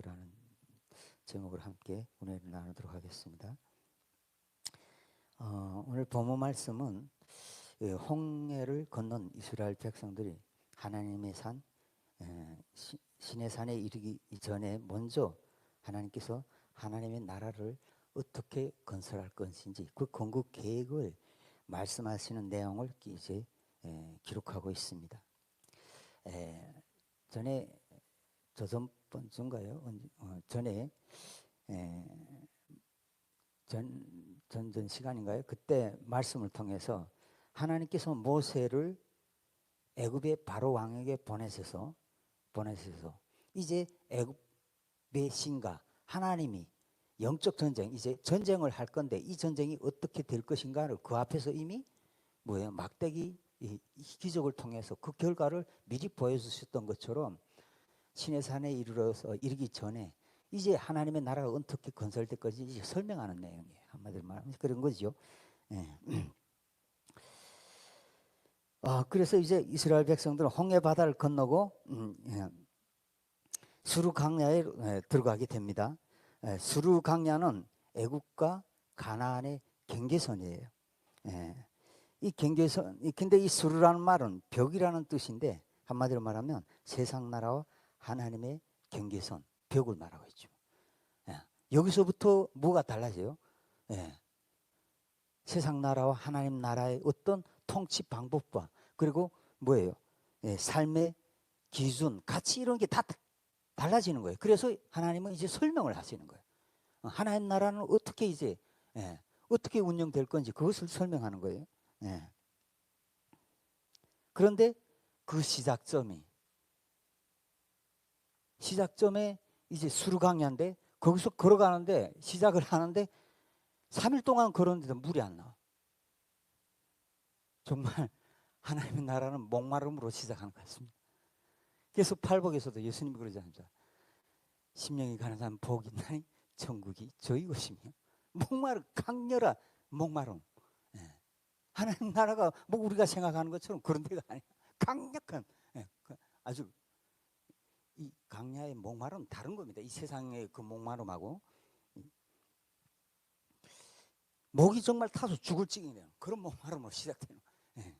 기도라는 제목으로 함께 은혜를 나누도록 하겠습니다. 오늘 본문 말씀은 홍해를 건넌 이스라엘 백성들이 하나님의 산 시내산에 이르기 이전에 먼저 하나님께서 하나님의 나라를 어떻게 건설할 것인지 그 건국 계획을 말씀하시는 내용을 이제 기록하고 있습니다. 전에 저전번 주인가요? 전에 전 시간인가요? 그때 말씀을 통해서 하나님께서 모세를 애굽의 바로 왕에게 보내셔서 이제 애굽의 신과 하나님이 영적 전쟁, 이제 전쟁을 할 건데 이 전쟁이 어떻게 될 것인가를 그 앞에서 이미 막대기 기적을 통해서 그 결과를 미리 보여주셨던 것처럼 시내산에 이르기 전에 이제 하나님의 나라가 어떻게 건설될 것인지 이제 설명하는 내용이에요. 한마디로 말하면 그런 거죠. 그래서 이제 이스라엘 백성들은 홍해 바다를 건너고 수르 강야에 들어가게 됩니다. 수르 강야는 애국과 가나안의 경계선이에요. 이 경계선, 근데 이 수르라는 말은 벽이라는 뜻인데 한마디로 말하면 세상 나라와 하나님의 경계선, 벽을 말하고 있죠. 여기서부터 뭐가 달라져요? 세상 나라와 하나님 나라의 어떤 통치 방법과 그리고 뭐예요? 삶의 기준, 가치 이런 게 다 달라지는 거예요. 그래서 하나님은 이제 설명을 하시는 거예요. 하나님 나라는 어떻게 이제 어떻게 운영될 건지 그것을 설명하는 거예요. 그런데 그 시작점에 이제 수르강야인데 거기서 걸어가는데 시작을 하는데 3일 동안 걸었는데도 물이 안 나와. 정말 하나님의 나라는 목마름으로 시작하는 것 같습니다. 그래서 팔복에서도 예수님이 그러지 않습니까? 심령이 가는 사람 복이 있나니 천국이 저희 것이며 강렬한 목마름. 하나님 나라가 뭐 우리가 생각하는 것처럼 그런 데가 아니야. 강력한 아주 이 강야의 목마름은 다른 겁니다. 이 세상의 그 목마름하고 목이 정말 타서 죽을 찌개네요. 그런 목마름으로 시작되는 거예요.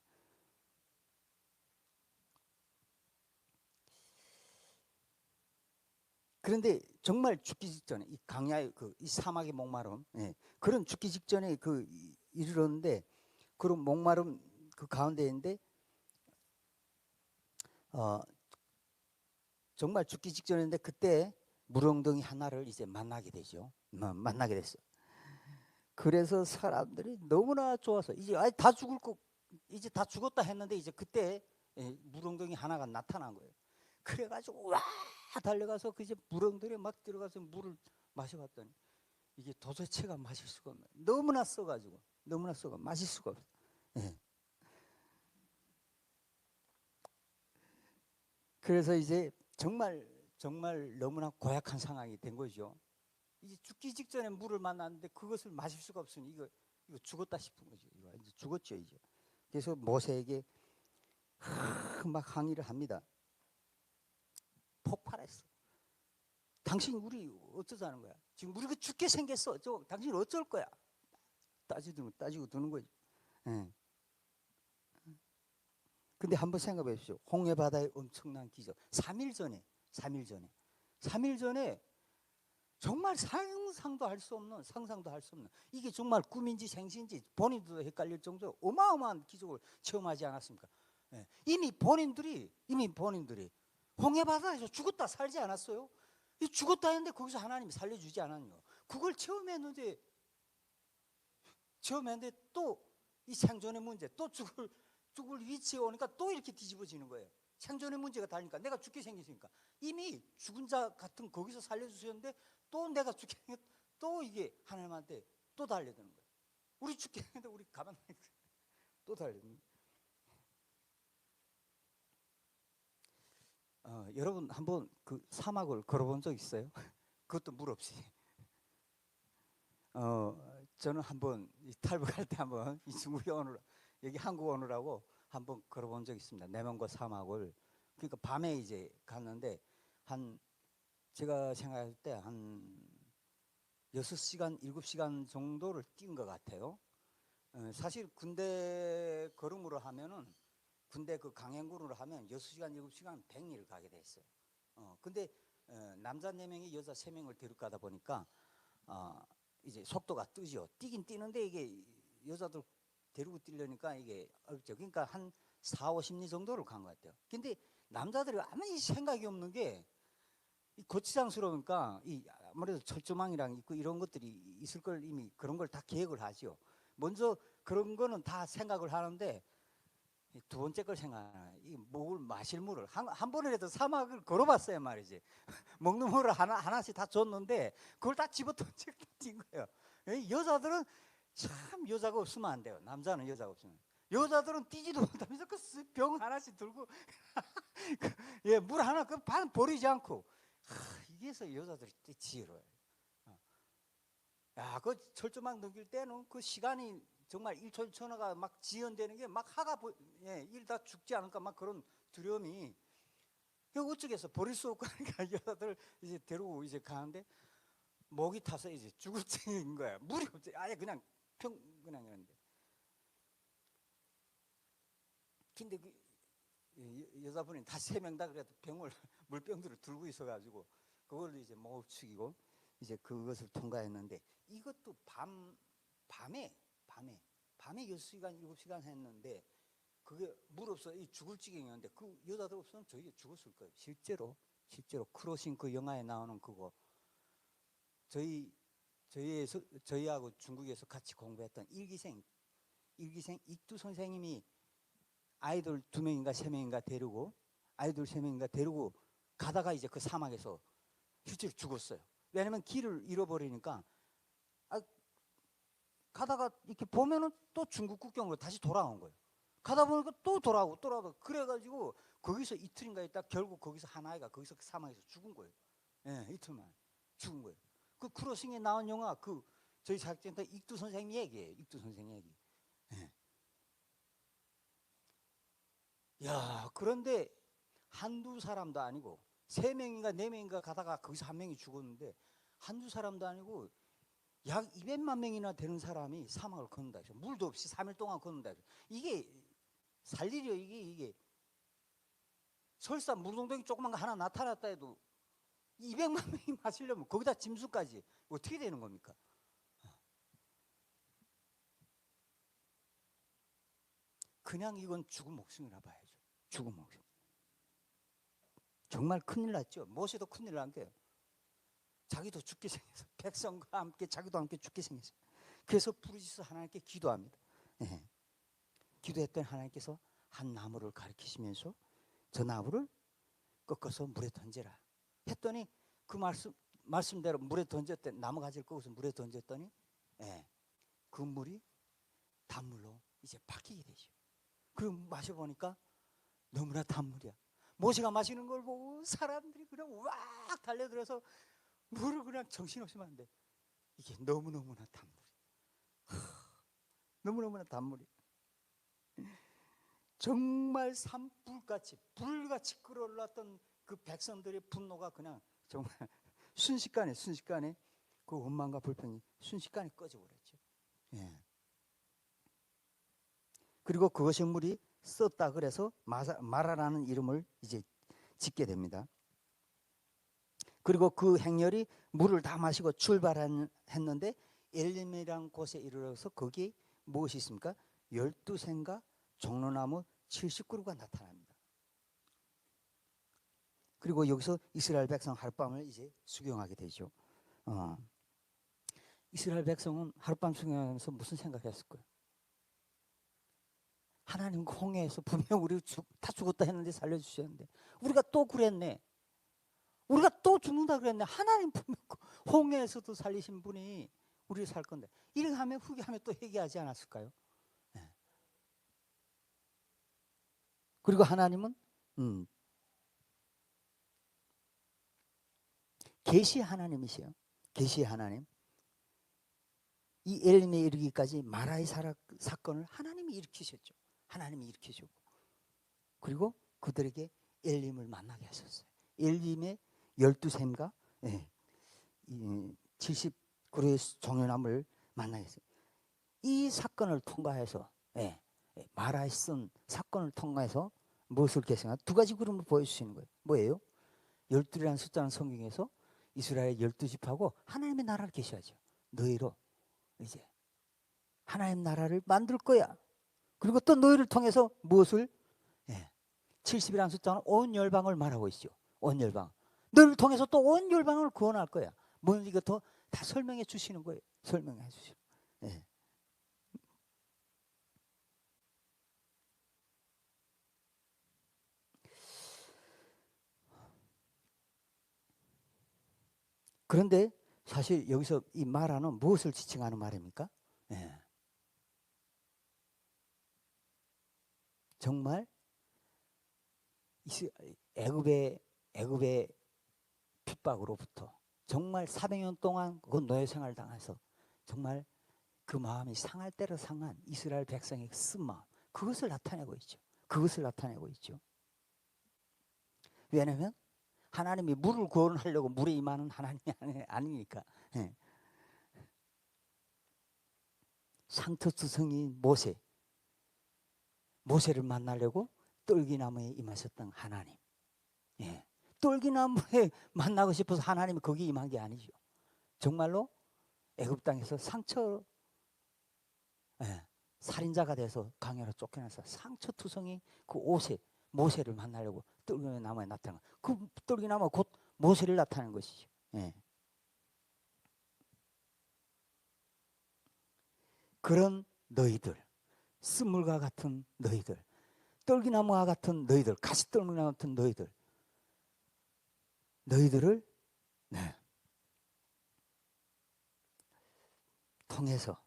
그런데 정말 죽기 직전에 이 강야의 이 사막의 목마름, 그런 죽기 직전에 이르렀는데 그런 목마름 그 가운데인데 정말 죽기 직전인데 그때 물엉덩이 하나를 이제 만나게 되죠. 만나게 됐어. 그래서 사람들이 너무나 좋아서 이제 다 죽을 거 이제 다 죽었다 했는데 이제 그때 물엉덩이 하나가 나타난 거예요. 그래가지고 와 달려가서 그 이제 물엉덩이에 막 들어가서 물을 마셔봤더니 이게 도대체가 마실 수가 없네. 너무나 써가지고 마실 수가 없어. 그래서 이제 정말 너무나 고약한 상황이 된 거죠. 이제 죽기 직전에 물을 만났는데 그것을 마실 수가 없으니 이거 죽었다 싶은 거죠. 이거 이제 죽었죠 이제. 그래서 모세에게 막 항의를 합니다. 폭발했어. 당신 우리 어쩌자는 거야? 지금 우리가 죽게 생겼어. 당신 어쩔 거야? 따지고 두는 거지. 근데 한번 생각해 보십시오. 홍해 바다의 엄청난 기적. 3일 전에 정말 상상도 할 수 없는 이게 정말 꿈인지 생신지 본인들도 헷갈릴 정도로 어마어마한 기적을 체험하지 않았습니까? 이미 본인들이 홍해 바다에서 죽었다 살지 않았어요? 죽었다 했는데 거기서 하나님이 살려주지 않았요. 그걸 체험했는데 또 이 생존의 문제, 또 죽을 위치에 오니까 또 이렇게 뒤집어지는 거예요. 생존의 문제가 다르니까 내가 죽게 생겼으니까 이미 죽은 자 같은 거기서 살려주셨는데 또 내가 죽게 생겼 또 이게 하나님한테 또 달려드는 거예요. 우리 죽게 했는데 우리 가만히 또 달려드는 거예요. 여러분 한번 그 사막을 걸어본 적 있어요? 그것도 물 없이. 저는 한번 탈북할 때 한번 이 중국에 여기 한국 오느라고 한번 걸어본 적 있습니다. 내먼과 사막을. 그러니까 밤에 이제 갔는데 한 제가 생각할 때 한 6시간, 7시간 정도를 뛴 것 같아요. 사실 군대 걸음으로 하면은 군대 그 강행군으로 하면 6시간, 7시간 100리를 가게 됐어요. 근데 남자 4명이 여자 3명을 데려가다 보니까 이제 속도가 뜨죠. 뛰긴 뛰는데 이게 여자들 데리고 뛰려니까 이게 어렵죠. 그러니까 한 4, 50리 정도를 간 것 같아요. 근데 남자들이 아무리 생각이 없는 게 이 거치장스러우니까 이 아무래도 철조망이랑 있고 이런 것들이 있을 걸 이미 그런 걸 다 계획을 하죠. 먼저 그런 거는 다 생각을 하는데 두 번째 걸 생각하나 이 뭘 마실 물을 한 번이라도 사막을 걸어봤어요 말이지. 먹는 물을 하나씩 다 줬는데 그걸 다 집어 던지고 뛴 거예요. 여자들은 참 여자가 없으면 안 돼요. 남자는 여자가 없으면. 여자들은 뛰지도 못하면서 그 병 하나씩 들고 예, 물 하나 그 반 버리지 않고 이게서 여자들이 지혜로워요. 야, 그 철조망 넘길 때는 그 시간이 정말 1초 1초가 막 지연되는 게 막 예, 일 다 죽지 않을까 막 그런 두려움이 어쩌겠어 버릴 수 없고 하니까 여자들 이제 데리고 이제 가는데 목이 타서 이제 죽을 증인 거야. 물이 없지. 아예 그냥 그냥 이런데. 근데 그 여자분이 다 3명 다 그래도 병을 물병들을 들고 있어가지고 그걸 이제 못 죽이고 이제 그것을 통과했는데 이것도 밤에 6시간 7시간 했는데 그게 물 없어 이 죽을 지경이었는데 그 여자들 없으면 저희가 죽었을 거예요. 실제로 크로싱 그 영화에 나오는 그거 저희하고 중국에서 같이 공부했던 일기생 익두 선생님이 아이들 2명인가 3명인가 데리고 아이들 3명인가 데리고 가다가 이제 그 사막에서 실제로 죽었어요. 왜냐면 길을 잃어버리니까 가다가 이렇게 보면은 또 중국 국경으로 다시 돌아온 거예요. 가다 보니까 또 돌아오고 그래가지고 거기서 이틀인가 있다 결국 거기서 한 아이가 거기서 그 사막에서 죽은 거예요. 예, 이틀만 죽은 거예요. 그 크로싱에 나온 영화 그 저희 작전터 익두 선생님 얘기예요. 익두 선생님 얘기. 예. 야, 그런데 한두 사람도 아니고 3명인가 4명인가 가다가 거기서 한 명이 죽었는데 한두 사람도 아니고 약 200만 명이나 되는 사람이 사막을 걷는다. 물도 없이 3일 동안 걷는다. 이게 살리려 이게 설사 물동동이 조그만 거 하나 나타났다 해도 200만 명이 마시려면 거기다 짐수까지 어떻게 되는 겁니까? 그냥 이건 죽은 목숨이라 봐야죠. 죽은 목숨. 정말 큰일 났죠. 모세도 큰일 난 게요. 자기도 죽게 생겼어. 백성과 함께 자기도 함께 죽게 생겼어요. 그래서 부르짖어서 하나님께 기도합니다. 네. 기도했더니 하나님께서 한 나무를 가리키시면서 저 나무를 꺾어서 물에 던져라 했더니 그 말씀대로 물에 던졌더니 나무 가지를 꺾어서 물에 던졌더니 예, 그 물이 단물로 이제 바뀌게 되죠. 그리고 마셔보니까 너무나 단물이야. 모세가 마시는 걸 보고 사람들이 그냥 왁 달려들어서 물을 그냥 정신없이 마는데 이게 너무너무나 단물이 너무너무나 단물이 정말 산불같이 불같이 끓어올랐던 그 백성들의 분노가 그냥 정말 순식간에 그 원망과 불평이 순식간에 꺼져버렸죠. 예. 그리고 그것의 물이 썼다 그래서 마라라는 이름을 이제 짓게 됩니다. 그리고 그 행렬이 물을 다 마시고 출발했는데 엘림이라는 곳에 이르러서 거기 무엇이 있습니까? 12샘과 종로나무 70그루가 나타납니다. 그리고 여기서 이스라엘 백성 하룻밤을 이제 수경하게 되죠. 이스라엘 백성은 하룻밤 수경하면서 무슨 생각했을 거예요? 하나님 홍해에서 분명 우리 다 죽었다 했는데 살려주셨는데 우리가 또 그랬네. 우리가 또 죽는다 그랬네. 하나님 분명 홍해에서도 살리신 분이 우리를 살 건데 이렇게 하면 후회하면 또 회개하지 않았을까요? 네. 그리고 하나님은 계시 하나님이세요. 계시 하나님. 이 엘림에 이르기까지 마라의 사건을 하나님이 일으키셨죠. 하나님이 일으키시고 그리고 그들에게 엘림을 만나게 하셨어요. 엘림의 12샘과 예, 70그루의 종려나무를 만나겠어요. 이 사건을 통과해서 마라에 쓴 사건을 통과해서 무엇을 계승한 두 가지 그림을 보여주시는 거예요. 뭐예요? 12이라는 숫자는 성경에서 이스라엘 12지파고 하나님의 나라를 계시하죠. 너희로 이제 하나님 나라를 만들 거야. 그리고 또 너희를 통해서 무엇을 70이라는 숫자는 온 열방을 말하고 있죠. 온 열방. 너를 통해서 또 온 열방을 구원할 거야. 뭔 이것도 다 설명해 주시는 거예요. 설명해 주시고. 예. 그런데 사실 여기서 이 마라는 무엇을 지칭하는 말입니까? 예. 정말 애굽의 핍박으로부터 정말 400년 동안 그 노예 생활 당해서 정말 그 마음이 상할 대로 상한 이스라엘 백성의 쓴 마음, 그것을 나타내고 있죠. 그것을 나타내고 있죠. 왜냐하면 하나님이 물을 구원하려고 물에 임하는 하나님이 아니니까. 예. 상투투성인 모세를 만나려고 똘기나무에 임하셨던 하나님. 예. 똘기나무에 만나고 싶어서 하나님이 거기 임한 게 아니죠. 정말로 애굽 땅에서 살인자가 돼서 강야로 쫓겨나서 상처투성이 그 모세를 만나려고 똘기나무에 나타난 그 똘기나무가 곧 모세를 나타내는 것이죠. 예. 그런 너희들, 쓴물과 같은 너희들, 똘기나무와 같은 너희들, 가시떨기나무 같은 너희들을 통해서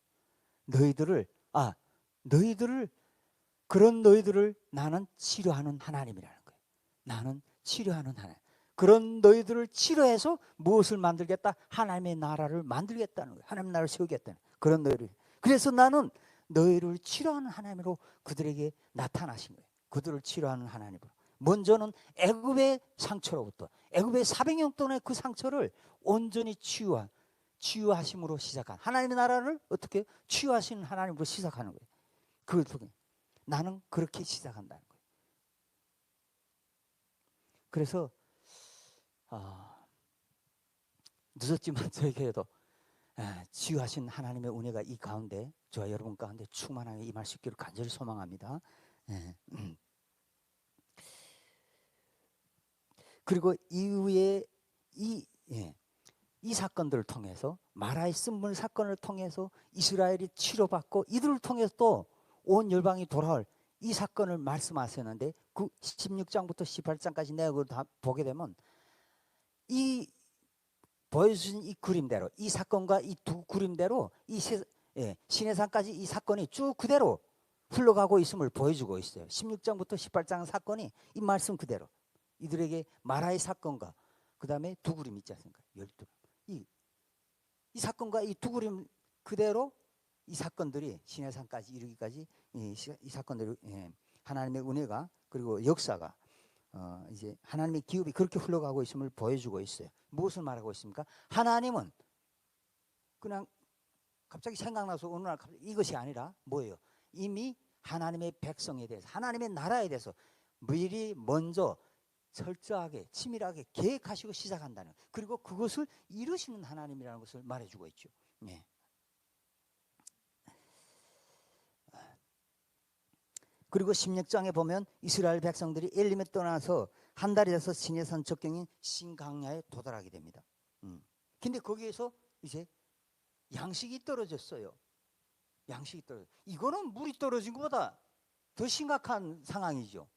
그런 너희들을 나는 치료하는 하나님이라는 거예요. 나는 치료하는 하나님. 그런 너희들을 치료해서 무엇을 만들겠다? 하나님의 나라를 만들겠다는 거예요. 하나님의 나라를 세우겠다는 거예요. 그런 너희를. 그래서 나는 너희를 치료하는 하나님으로 그들에게 나타나신 거예요. 그들을 치료하는 하나님으로. 먼저는 애굽의 상처로부터 애굽의 400년 동안의 그 상처를 온전히 치유하심으로 시작한 하나님의 나라를 어떻게 치유하시는 하나님으로 시작하는 거예요. 그걸 통해 나는 그렇게 시작한다는 거예요. 그래서 늦었지만 저에게도 치유하신 하나님의 은혜가 이 가운데 저와 여러분 가운데 충만하게 임할 수 있기를 간절히 소망합니다. 그리고 이후에 이 사건들을 통해서 마라의 쓴물 사건을 통해서 이스라엘이 치료받고 이들을 통해서 또 온 열방이 돌아올 이 사건을 말씀하셨는데 그 16장부터 18장까지 내가 그걸 다 보게 되면 이 보여주신 이 그림대로 이 사건과 이 두 그림대로 시내산까지 이 사건이 쭉 그대로 흘러가고 있음을 보여주고 있어요. 16장부터 18장 사건이 이 말씀 그대로 이들에게 마라의 사건과 그 다음에 두 그림 있지 않습니까? 12. 이 사건과 이 두 그림 그대로 이 사건들이 시내산까지 이르기까지 이 사건들이 하나님의 은혜가 그리고 역사가 이제 하나님의 기업이 그렇게 흘러가고 있음을 보여주고 있어요. 무엇을 말하고 있습니까? 하나님은 그냥 갑자기 생각나서 어느 날 이것이 아니라 뭐예요? 이미 하나님의 백성에 대해서 하나님의 나라에 대해서 미리 먼저 철저하게 치밀하게 계획하시고 시작한다는 그리고 그것을 이루시는 하나님이라는 것을 말해주고 있죠. 네. 그리고 16장에 보면 이스라엘 백성들이 엘림에 떠나서 한 달이 돼서 시내산 적경인 신강야에 도달하게 됩니다. 근데 거기에서 이제 양식이 떨어졌어요. 양식이 떨어져. 이거는 물이 떨어진 것보다 더 심각한 상황이죠.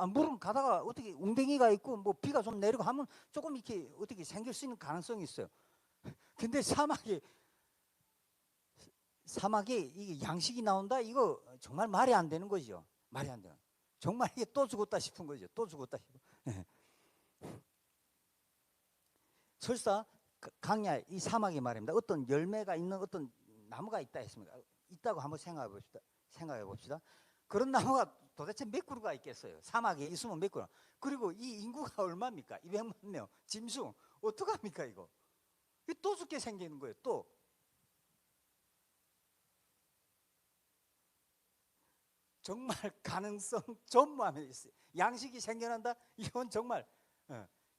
물은 가다가 어떻게 웅덩이가 있고 뭐 비가 좀 내리고 하면 조금 이렇게 어떻게 생길 수 있는 가능성이 있어요. 근데 사막에 이게 양식이 나온다? 이거 정말 말이 안 되는 거죠. 말이 안 되는. 정말 이게 또 죽었다 싶은 거죠. 또 죽었다 싶어. 설사 강야 이 사막에 말입니다. 어떤 열매가 있는 어떤 나무가 있다 했습니다. 있다고 한번 생각해 봅시다. 그런 나무가 도대체 몇 그루가 있겠어요? 사막에 있으면 몇 그루. 그리고 이 인구가 얼마입니까? 200만 명. 짐승 어떡합니까 이거? 또 죽게 생기는 거예요. 또. 정말 가능성 전무하면 있어요. 양식이 생겨난다? 이건 정말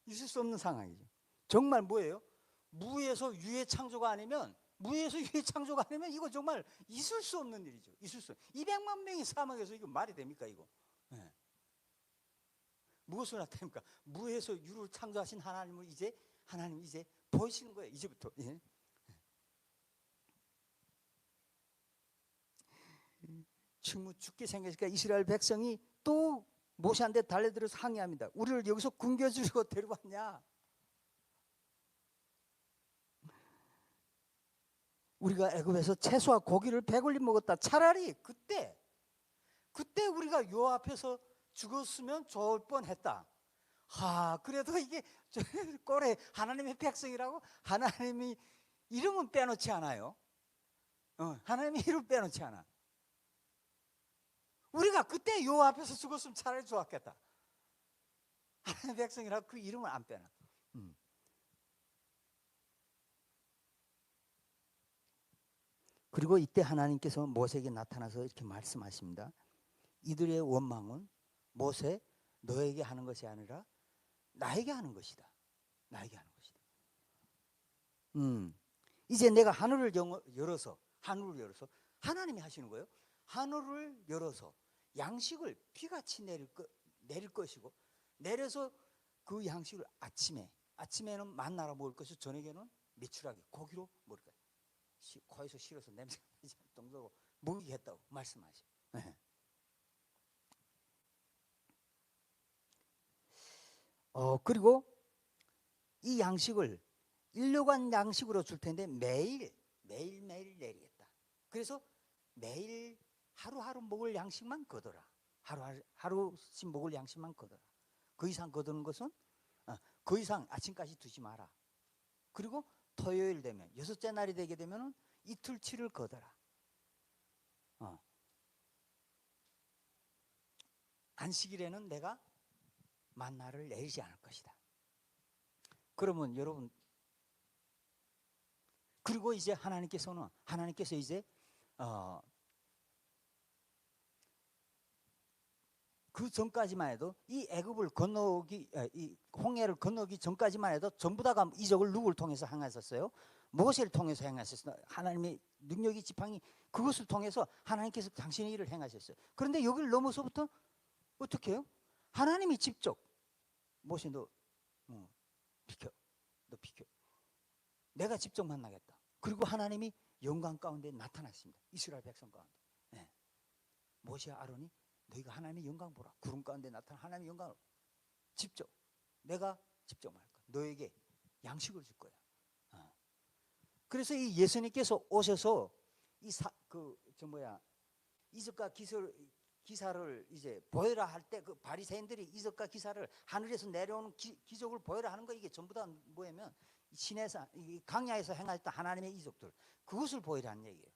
있을 수 없는 상황이죠. 정말 뭐예요? 무에서 유의 창조가 아니면 이거 정말 있을 수 없는 일이죠. 있을 수. 200만 명이 사망해서 이거 말이 됩니까 이거? 무엇을 나타냅니까? 무에서 유를 창조하신 하나님 이제 보이시는 거예요. 이제부터. 충무 죽게 생겼으니까 이스라엘 백성이 또 모세한테 달려들어서 항의합니다. 우리를 여기서 굶겨주려고 데려왔냐? 우리가 애굽에서 채소와 고기를 배불리 먹었다. 차라리 그때 우리가 요 앞에서 죽었으면 좋을 뻔했다. 그래도 이게 꼴에 하나님의 백성이라고 하나님이 이름은 빼놓지 않아요. 하나님의 이름 빼놓지 않아. 우리가 그때 요 앞에서 죽었으면 차라리 좋았겠다. 하나님의 백성이라고 그 이름을 안 빼놔. 그리고 이때 하나님께서 모세에게 나타나서 이렇게 말씀하십니다. 이들의 원망은 모세 너에게 하는 것이 아니라 나에게 하는 것이다. 나에게 하는 것이다. 이제 내가 하늘을 열어서 하나님이 하시는 거예요. 하늘을 열어서 양식을 비같이 내릴 것이고 내려서 그 양식을 아침에는 만나라 먹을 것이고 저녁에는 메추라기 고기로 먹을 거예요. 코에서 실어서 냄새가 나지 않을 정도로 먹이겠다고 말씀하죠. 그리고 이 양식을 1년간 양식으로 줄 텐데 매일 내리겠다. 그래서 매일 하루하루 먹을 양식만 거둬라. 하루씩 먹을 양식만 거둬라. 그 이상 거두는 것은 그 이상 아침까지 두지 마라. 그리고 토요일 되면 여섯째 날이 되게 되면 이틀치를 거둬라. 안식일에는 내가 만나를 내리지 않을 것이다. 그러면 여러분, 그리고 이제 하나님께서 이제 그 전까지만 해도 이 애굽을 건너기, 이 홍해를 건너기 전까지만 해도 전부 다가 이적을 누구를 통해서 행하셨어요? 모세를 통해서 행하셨어요. 하나님의 능력이 지팡이 그것을 통해서 하나님께서 당신의 일을 행하셨어요. 그런데 여기를 넘어서부터 어떻게 해요? 하나님이 직접 모세 너 비켜. 내가 직접 만나겠다. 그리고 하나님이 영광 가운데 나타났습니다. 이스라엘 백성 가운데. 모세와 아론이 너희가 하나님의 영광 보라. 구름 가운데 나타난 하나님의 영광을 내가 직접 말할 거야. 너에게 양식을 줄 거야. 그래서 이 예수님께서 오셔서 이적과 기사를 이제 보여라 할 때 그 바리새인들이 이적과 기사를 하늘에서 내려오는 기적을 보여라 하는 거 이게 전부 다 뭐냐면 신에서 강야에서 행했던 하나님의 이적들 그것을 보여라는 얘기예요.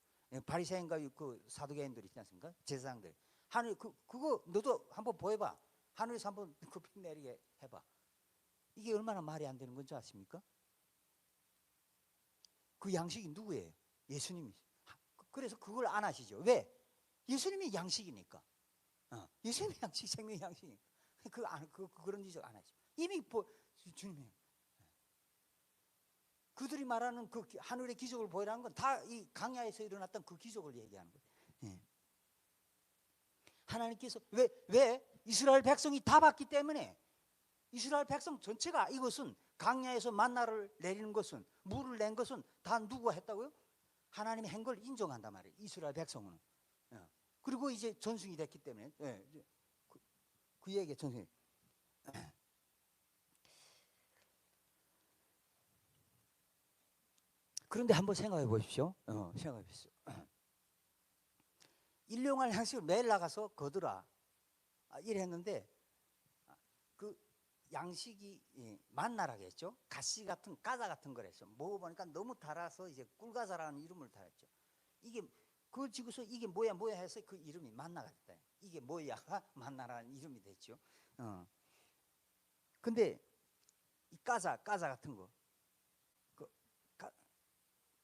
바리새인과 그 사두개인들 있지 않습니까? 제사장들 하늘 그거 너도 한번 보여봐. 하늘에서 한번 그 비 내리게 해봐. 이게 얼마나 말이 안 되는 건지 아십니까? 그 양식이 누구예요? 예수님이. 그래서 그걸 안 하시죠. 왜? 예수님이 양식이니까. 예수님이 양식, 생명의 양식이니까. 그런 이적 안 하죠. 이미 주님이. 그들이 말하는 그 하늘의 기적을 보이라는 건 다 이 강야에서 일어났던 그 기적을 얘기하는 거예요. 하나님께서 왜 이스라엘 백성이 다 봤기 때문에 이스라엘 백성 전체가 이것은 강야에서 만나를 내리는 것은 물을 낸 것은 다 누구가 했다고요? 하나님이 한 걸 인정한단 말이에요. 이스라엘 백성은. 그리고 이제 전승이 됐기 때문에 그 얘기에 전승이. 그런데 한번 생각해 보십시오. 생각해 보십시오. 일용할 양식을 매일 나가서 거두라. 이랬는데 그 양식이 만나라겠죠. 가자 같은 거랬어. 먹어보니까 너무 달아서 이제 꿀가자라는 이름을 달았죠. 이게 그 지구서 이게 뭐야 해서 그 이름이 만나가 됐다. 이게 뭐야가 만나라는 이름이 됐죠. 근데 이 가자 같은 거,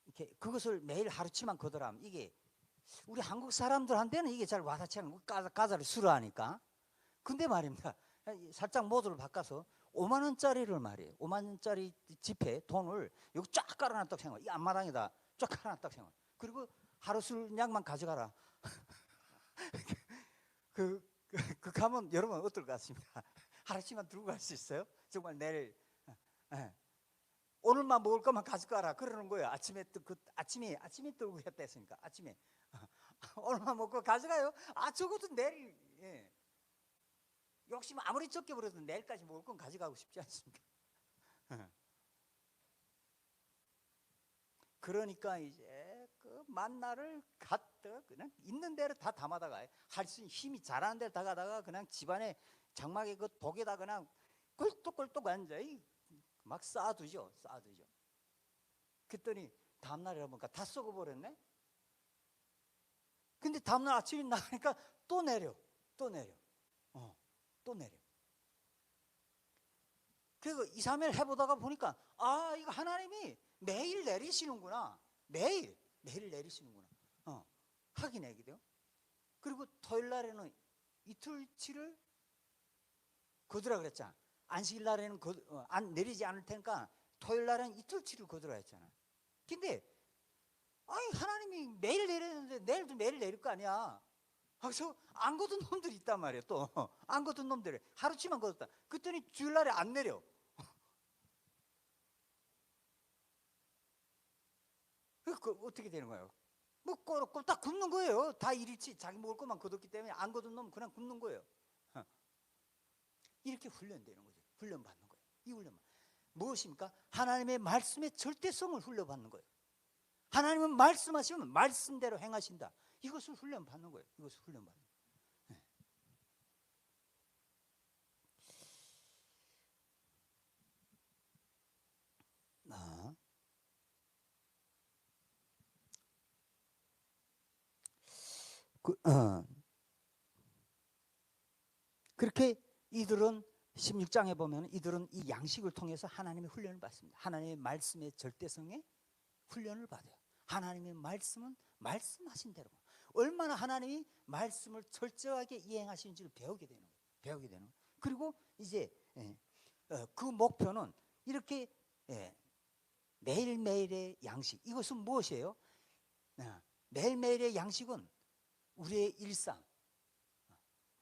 이렇게 그것을 매일 하루치만 걷으라면 이게 우리 한국 사람들한테는 이게 잘 와닿지 않는 거. 가자를 싫어하니까. 근데 말입니다. 살짝 모드를 바꿔서 5만 원짜리를 말이에요. 5만 원짜리 지폐 돈을 여기 쫙 깔아놨다고 생각. 이 앞마당에다 쫙 깔아놨다고 생각. 그리고 하루 쓸 양만 가져가라. 가면 여러분 어떨 것 같습니까? 하루씩만 들고 갈 수 있어요? 정말 내일 오늘만 먹을 것만 가져가라 그러는 거예요. 아침에 들고 했다 했으니까 아침에 오늘만 먹고 가져가요. 적어도 내일 욕심 아무리 적게 부려도 내일까지 먹을 건 가져가고 싶지 않습니까? 그러니까 이제 그 만나를 갖다 그냥 있는 대로 다 담아다가 할 수 있는 힘이 잘하는 데를 다 가다가 그냥 집안에 장막에 그 독에다 그냥 꿀떡꿀떡 앉아 막 쌓아두죠. 그랬더니 다음날에 보니까 다 썩어버렸네. 근데 다음날 아침에 나가니까 또 내려. 그리고 2, 3일 해보다가 보니까 이거 하나님이 매일 내리시는구나. 매일 내리시는구나. 확인하게 돼요. 그리고 토요일 날에는 이틀치를 거두라 그랬잖아. 안식일 날에는 내리지 않을 테니까 토요일 날에는 이틀치를 거두라 했잖아. 근데 하나님이 매일 내리는데 내일도 매일 내릴 거 아니야. 그래서 안 거둔 놈들이 있단 말이에요. 또 안 거둔 놈들이 하루치만 거뒀다. 그랬더니 주일날에 안 내려. 그 어떻게 되는 거예요? 뭐 꼴딱 굶는 거예요. 다 일일치 자기 먹을 것만 거뒀기 때문에 안 거둔 놈은 그냥 굶는 거예요. 이렇게 훈련되는 거죠. 훈련받는 거예요. 이 훈련만 무엇입니까? 하나님의 말씀의 절대성을 훈련받는 거예요. 하나님은 말씀하시면 말씀대로 행하신다. 이것을 훈련받는 거예요. 이것을 훈련받는 거예요. 그렇게 이들은 16장에 보면 이들은 이 양식을 통해서 하나님의 훈련을 받습니다. 하나님의 말씀의 절대성에 훈련을 받아요. 하나님의 말씀은 말씀하신 대로 얼마나 하나님이 말씀을 철저하게 이행하시는지를 배우게 되는 거예요. 그리고 이제 그 목표는 이렇게 매일매일의 양식. 이것은 무엇이에요? 매일매일의 양식은 우리의 일상,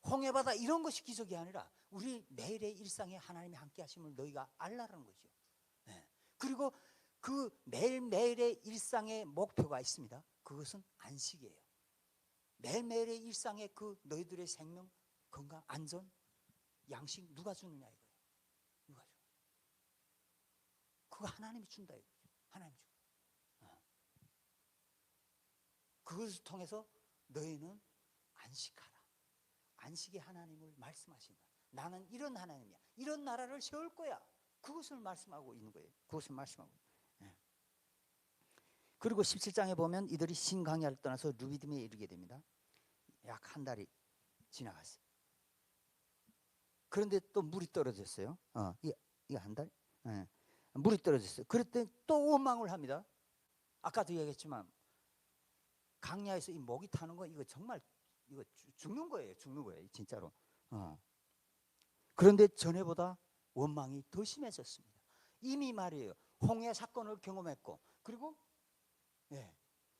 홍해바다 이런 것이 기적이 아니라 우리 매일의 일상에 하나님이 함께 하심을 너희가 알라는 거죠. 그리고 그 매일매일의 일상의 목표가 있습니다. 그것은 안식이에요. 매일매일의 일상에 그 너희들의 생명, 건강, 안전, 양식 누가 주느냐 이거예요. 누가 줘? 그거 하나님이 준다 이거죠. 하나님이 줘. 그것을 통해서 너희는 안식하라. 안식의 하나님을 말씀하신다. 나는 이런 하나님이야. 이런 나라를 세울 거야. 그것을 말씀하고 있는 거예요. 그것을 말씀하고. 그리고 17장에 보면 이들이 신강야를 떠나서 루비딤에 이르게 됩니다. 약 한 달이 지나갔어요. 그런데 또 물이 떨어졌어요. 이게 한 달? 물이 떨어졌어요. 그랬더니 또 원망을 합니다. 아까도 얘기했지만 강야에서 이 목이 타는 거 이거 정말 이거 죽는 거예요. 진짜로. 그런데 전에보다 원망이 더 심해졌습니다. 이미 말이에요. 홍해 사건을 경험했고 그리고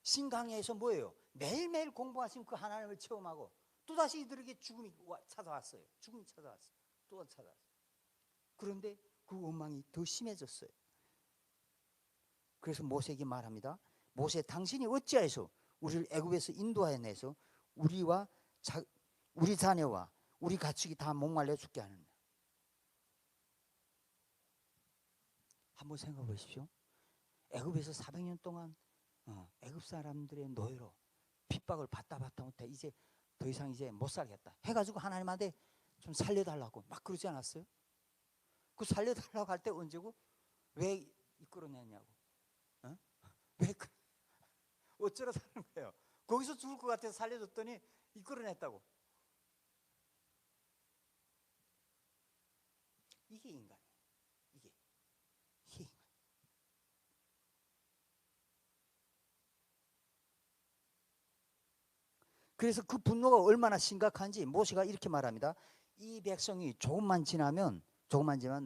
신강야에서 뭐예요? 매일매일 공부하신 그 하나님을 체험하고 또다시 이들에게 죽음이 찾아왔어요. 또 찾아왔어요. 그런데 그 원망이 더 심해졌어요. 그래서 모세에게 말합니다. 모세, 당신이 어찌하여서 우리를 애굽에서 인도하여내서 우리 자녀와 우리 가축이 다 목말라 죽게 하느냐. 한번 생각해 보십시오. 애굽에서 400년 동안 애굽 사람들의 노예로 핍박을 받다 못해 이제 더 이상 이제 못 살겠다 해가지고 하나님한테 좀 살려달라고 막 그러지 않았어요? 그 살려달라고 할 때 언제고? 왜 이끌어냈냐고? 왜 어쩌러 사는 거예요? 거기서 죽을 것 같아서 살려줬더니 이끌어냈다고. 이게 인간이에요. 그래서 그 분노가 얼마나 심각한지 모세가 이렇게 말합니다. 이 백성이 조금만 지나면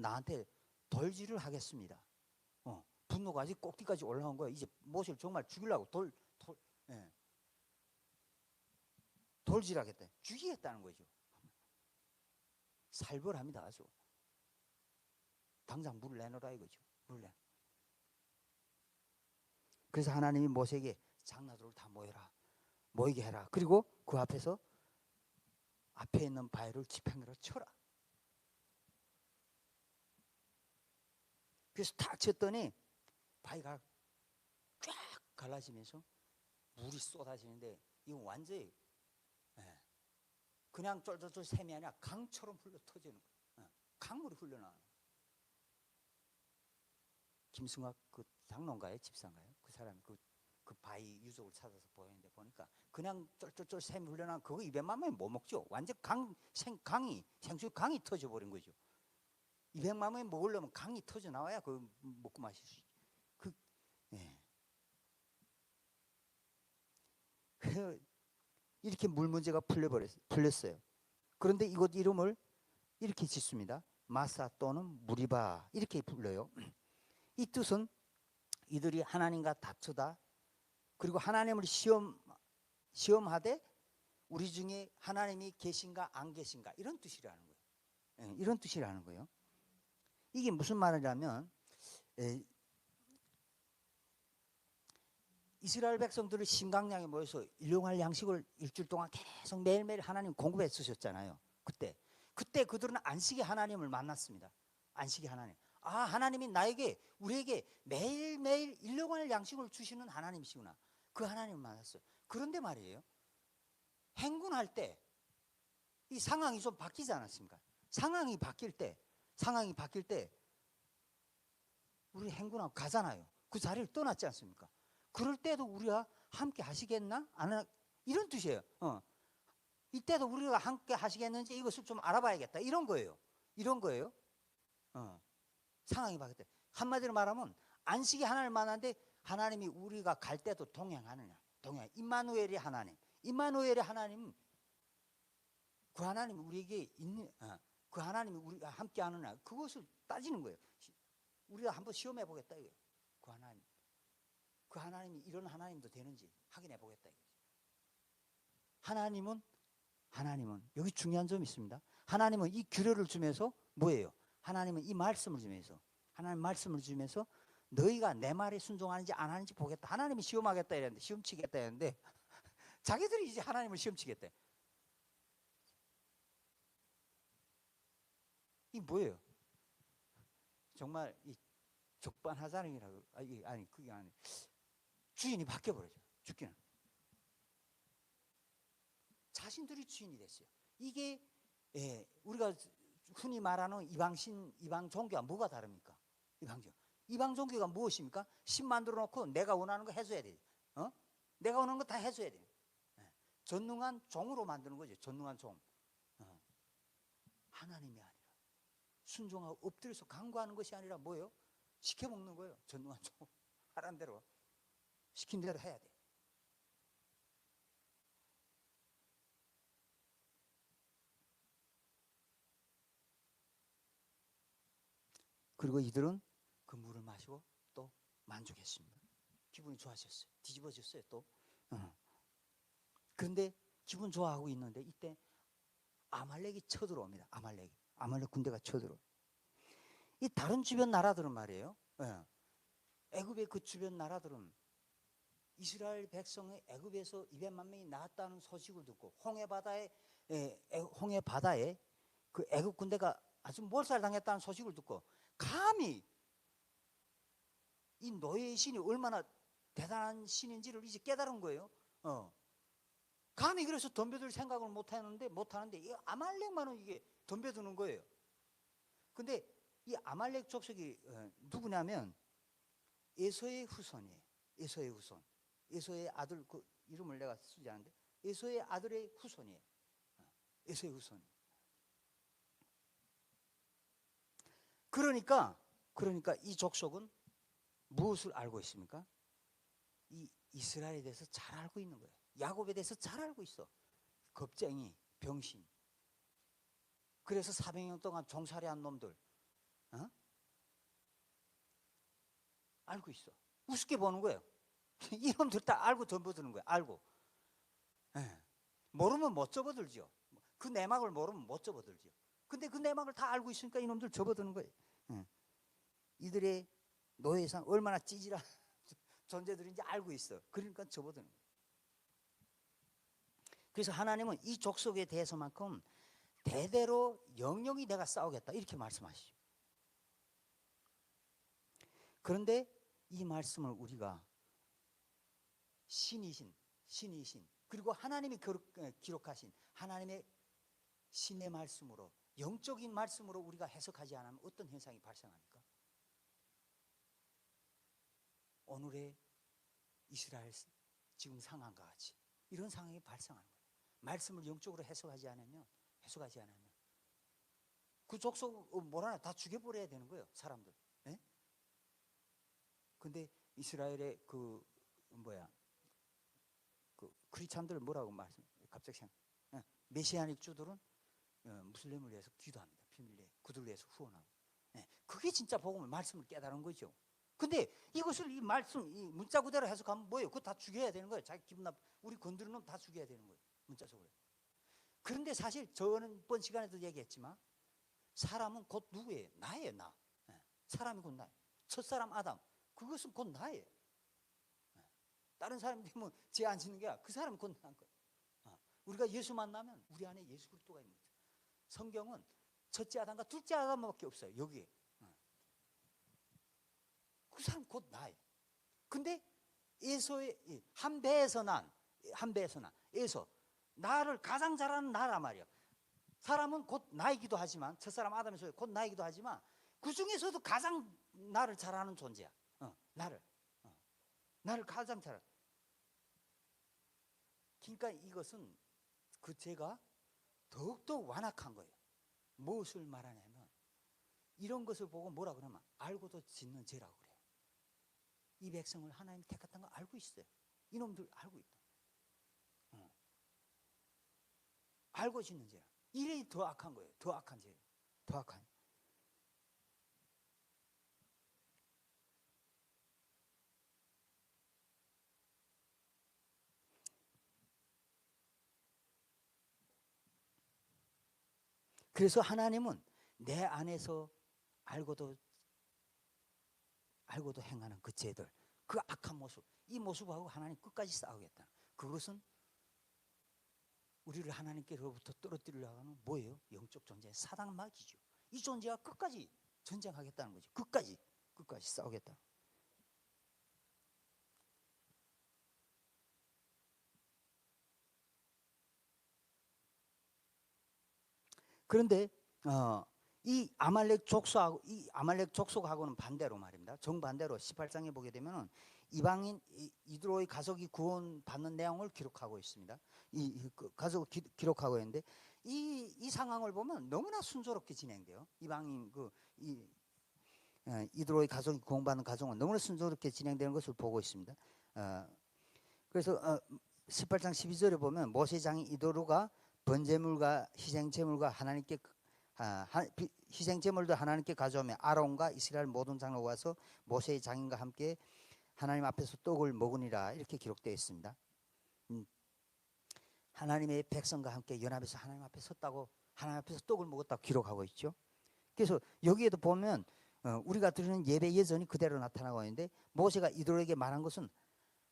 나한테 돌질을 하겠습니다. 분노가 아직 꼭대기까지 올라온 거예요. 이제 모세를 정말 죽이려고 예. 돌질하겠다. 죽이겠다는 거죠. 살벌합니다. 아주. 당장 물을 내놓으라 이거죠. 그래서 하나님이 모세에게 장나들을 다 모이게 해라. 그리고 그 앞에서 앞에 있는 바위를 지팡이로 쳐라. 그래서 탁 쳤더니 바위가 쫙 갈라지면서 물이 쏟아지는데 이건 완전히 그냥 쫄쫄쫄 샘이 아니라 강처럼 흘러 터지는 거예요. 강물이 흘러나와요. 김승학 그 장로인가요? 집사인가요? 그 사람이 그 바위 유적을 찾아서 보였는데 보니까 그냥 쫄쫄쫄 샘이 흘러나면 그거 200만 명이 못 먹죠. 완전 생수 강이 터져버린 거죠. 200만 명이 먹으려면 강이 터져 나와야 그거 먹고 마실 수 있죠. 이렇게 물 문제가 풀렸어요. 그런데 이곳 이름을 이렇게 짓습니다. 마사 또는 무리바 이렇게 불러요. 이 뜻은 이들이 하나님과 다투다 그리고 하나님을 시험하되 우리 중에 하나님이 계신가 안 계신가 이런 뜻이라는 거예요. 이런 뜻이라는 거예요. 이게 무슨 말이냐면 이스라엘 백성들을 심각량에 모여서 일용할 양식을 일주일 동안 계속 매일매일 하나님 공급해 주셨잖아요. 그때 그들은 안식의 하나님을 만났습니다. 안식의 하나님. 하나님이 우리에게 매일매일 일용할 양식을 주시는 하나님이시구나. 그 하나님을 만났어요. 그런데 말이에요. 행군할 때 이 상황이 좀 바뀌지 않았습니까? 상황이 바뀔 때 우리 행군하고 가잖아요. 그 자리를 떠났지 않습니까? 그럴 때도 우리가 함께 하시겠나? 이런 뜻이에요. 이때도 우리가 함께 하시겠는지 이것을 좀 알아봐야겠다. 이런 거예요. 상황이 바뀔 때. 한마디로 말하면 안식이 하나님을 만났는데 하나님이 우리가 갈 때도 동행하느냐. 임마누엘의 하나님. 임마누엘의 하나님, 그 하나님이 우리에게 있는, 그 하나님이 우리가 함께 하느냐. 그것을 따지는 거예요. 우리가 한번 시험해 보겠다 이거예요. 그 하나님이 이런 하나님도 되는지 확인해 보겠다 이거죠. 하나님은 여기 중요한 점이 있습니다. 하나님은 이 규례를 주면서 뭐예요? 하나님은 이 말씀을 주면서 너희가 내 말에 순종하는지 안 하는지 보겠다. 하나님이 시험하겠다 이랬는데 시험치겠다 이랬는데 자기들이 이제 하나님을 시험치겠대. 이 뭐예요? 정말 이 적반하장이라고 아니 그게 아니 주인이 바뀌어버려요. 죽기는 자신들이 주인이 됐어요. 이게 우리가 흔히 말하는 이방 종교와 뭐가 다릅니까? 이방 종교가 무엇입니까? 신 만들어 놓고 내가 원하는 거 해줘야 돼. 내가 원하는 거 다 해줘야 돼. 전능한 종으로 만드는 거죠. 전능한 종. 하나님이 아니라 순종하고 엎드려서 간구하는 것이 아니라 뭐예요? 시켜먹는 거예요. 전능한 종. 하라는 대로 시킨 대로 해야 돼. 그리고 이들은 그 물을 마시고 또 만족했습니다. 기분이 좋아졌어요. 뒤집어졌어요 또. 그런데 기분 좋아하고 있는데 이때 아말렉이 쳐들어옵니다. 아말렉 군대가 쳐들어. 이 다른 주변 나라들은 말이에요. 애굽의 그 주변 나라들은 이스라엘 백성의 애굽에서 200만 명이 나왔다는 소식을 듣고 홍해 바다에 그 애굽 군대가 아주 몰살당했다는 소식을 듣고 감히 이 노예의 신이 얼마나 대단한 신인지를 이제 깨달은 거예요. 감히 그래서 덤벼들 생각을 못하는데 이 아말렉만은 이게 덤벼드는 거예요. 근데 이 아말렉 족속이 누구냐면 에서의 후손이에요. 에서의 아들, 그 이름을 내가 쓰지 않는데 에서의 아들의 후손이에요. 에서의 후손. 그러니까 이 족속은 무엇을 알고 있습니까? 이 이스라엘에 대해서 잘 알고 있는 거예요. 야곱에 대해서 잘 알고 있어. 겁쟁이, 병신. 그래서 400년 동안 종살이한 놈들, 어? 알고 있어. 우습게 보는 거예요. 이놈들 다 알고 접어드는 거예요. 알고. 예. 모르면 못 접어들죠. 그 내막을 모르면 못 접어들죠. 근데 그 내막을 다 알고 있으니까 이놈들 접어드는 거예요. 예. 이들의 노예상 얼마나 찌질한 존재들인지 알고 있어. 그러니까 접어드는 거예요. 그래서 하나님은 이 족속에 대해서만큼 대대로 영영이 내가 싸우겠다 이렇게 말씀하시죠. 그런데 이 말씀을 우리가 신이신 그리고 하나님이 기록하신 하나님의 신의 말씀으로, 영적인 말씀으로 우리가 해석하지 않으면 어떤 현상이 발생합니까? 오늘의 이스라엘 지금 상황과 같이 이런 상황이 발생하는 거예요. 말씀을 영적으로 해석하지 않으면 그 족속 뭐라나 다 죽여버려야 되는 거예요, 사람들. 네? 근데 이스라엘의 그 크리스찬들 뭐라고 말씀? 갑자기 생각. 메시아닉 주들은 무슬림을 위해서 기도합니다. 비밀리에 그들을 위해서 후원하고. 그게 진짜 복음을 말씀을 깨달은 거죠. 근데 이것을 이 말씀 이 문자 그대로 해석하면 뭐예요? 그거 다 죽여야 되는 거예요. 자기 기분 나쁘 우리 건드리는 놈 다 죽여야 되는 거예요. 문자 속으로. 그런데 사실 저번 시간에도 얘기했지만 사람은 곧 누구예요? 나예요, 나. 사람이 곧 나예요. 첫사람 아담. 그것은 곧 나예요. 다른 사람이 되면 죄 안 짓는 게 아니라 그 사람은 곧 나인 거예요. 우리가 예수 만나면 우리 안에 예수 그리스도가 있는 거죠. 성경은 첫째 아담과 둘째 아담밖에 없어요. 여기에. 그 사람 곧 나예요. 근데 에서의 한 배에서 난 에서 나를 가장 잘하는 나란 말이에요. 사람은 곧 나이기도 하지만 첫사람 아담에서 곧 나이기도 하지만 그 중에서도 가장 나를 잘하는 존재야. 나를 가장 잘. 그러니까 이것은 그 죄가 더욱더 완악한 거예요. 무엇을 말하냐면 이런 것을 보고 뭐라 그러면 알고도 짓는 죄라고 그래요. 이 백성을 하나님이 택했다는 거 알고 있어요. 이놈들 알고 있다. 알고 짓는 죄야. 이래 더 악한 거예요. 더 악한 죄예요. 더 악한. 그래서 하나님은 내 안에서 알고도 행하는 그 죄들, 그 악한 모습, 이 모습하고 하나님 끝까지 싸우겠다. 그것은 우리를 하나님께로부터 떨어뜨리려고 하는 뭐예요? 영적 존재, 사당막이죠. 이 존재와 끝까지 전쟁하겠다는 거죠. 끝까지 싸우겠다. 그런데 이 아말렉 족속하고는 반대로 말입니다. 정반대로 18장에 보게 되면은 이방인 이드로의 가족이 구원받는 내용을 기록하고 있습니다. 가족을 기록하고 있는데 이 상황을 보면 너무나 순조롭게 진행돼요. 이방인 이드로의 가족이 구원받는 가정은 너무나 순조롭게 진행되는 것을 보고 있습니다. 그래서 18장 12절에 보면 모세장이 이드로가 번제물과 희생제물과 하나님께 희생제물도 하나님께 가져오며 아론과 이스라엘 모든 장로가 와서 모세의 장인과 함께 하나님 앞에서 떡을 먹으니라 이렇게 기록되어 있습니다. 하나님의 백성과 함께 연합해서 하나님 앞에 섰다고 하나님 앞에서 떡을 먹었다고 기록하고 있죠. 그래서 여기에도 보면 우리가 드리는 예배 예전이 그대로 나타나고 있는데 모세가 이들에게 말한 것은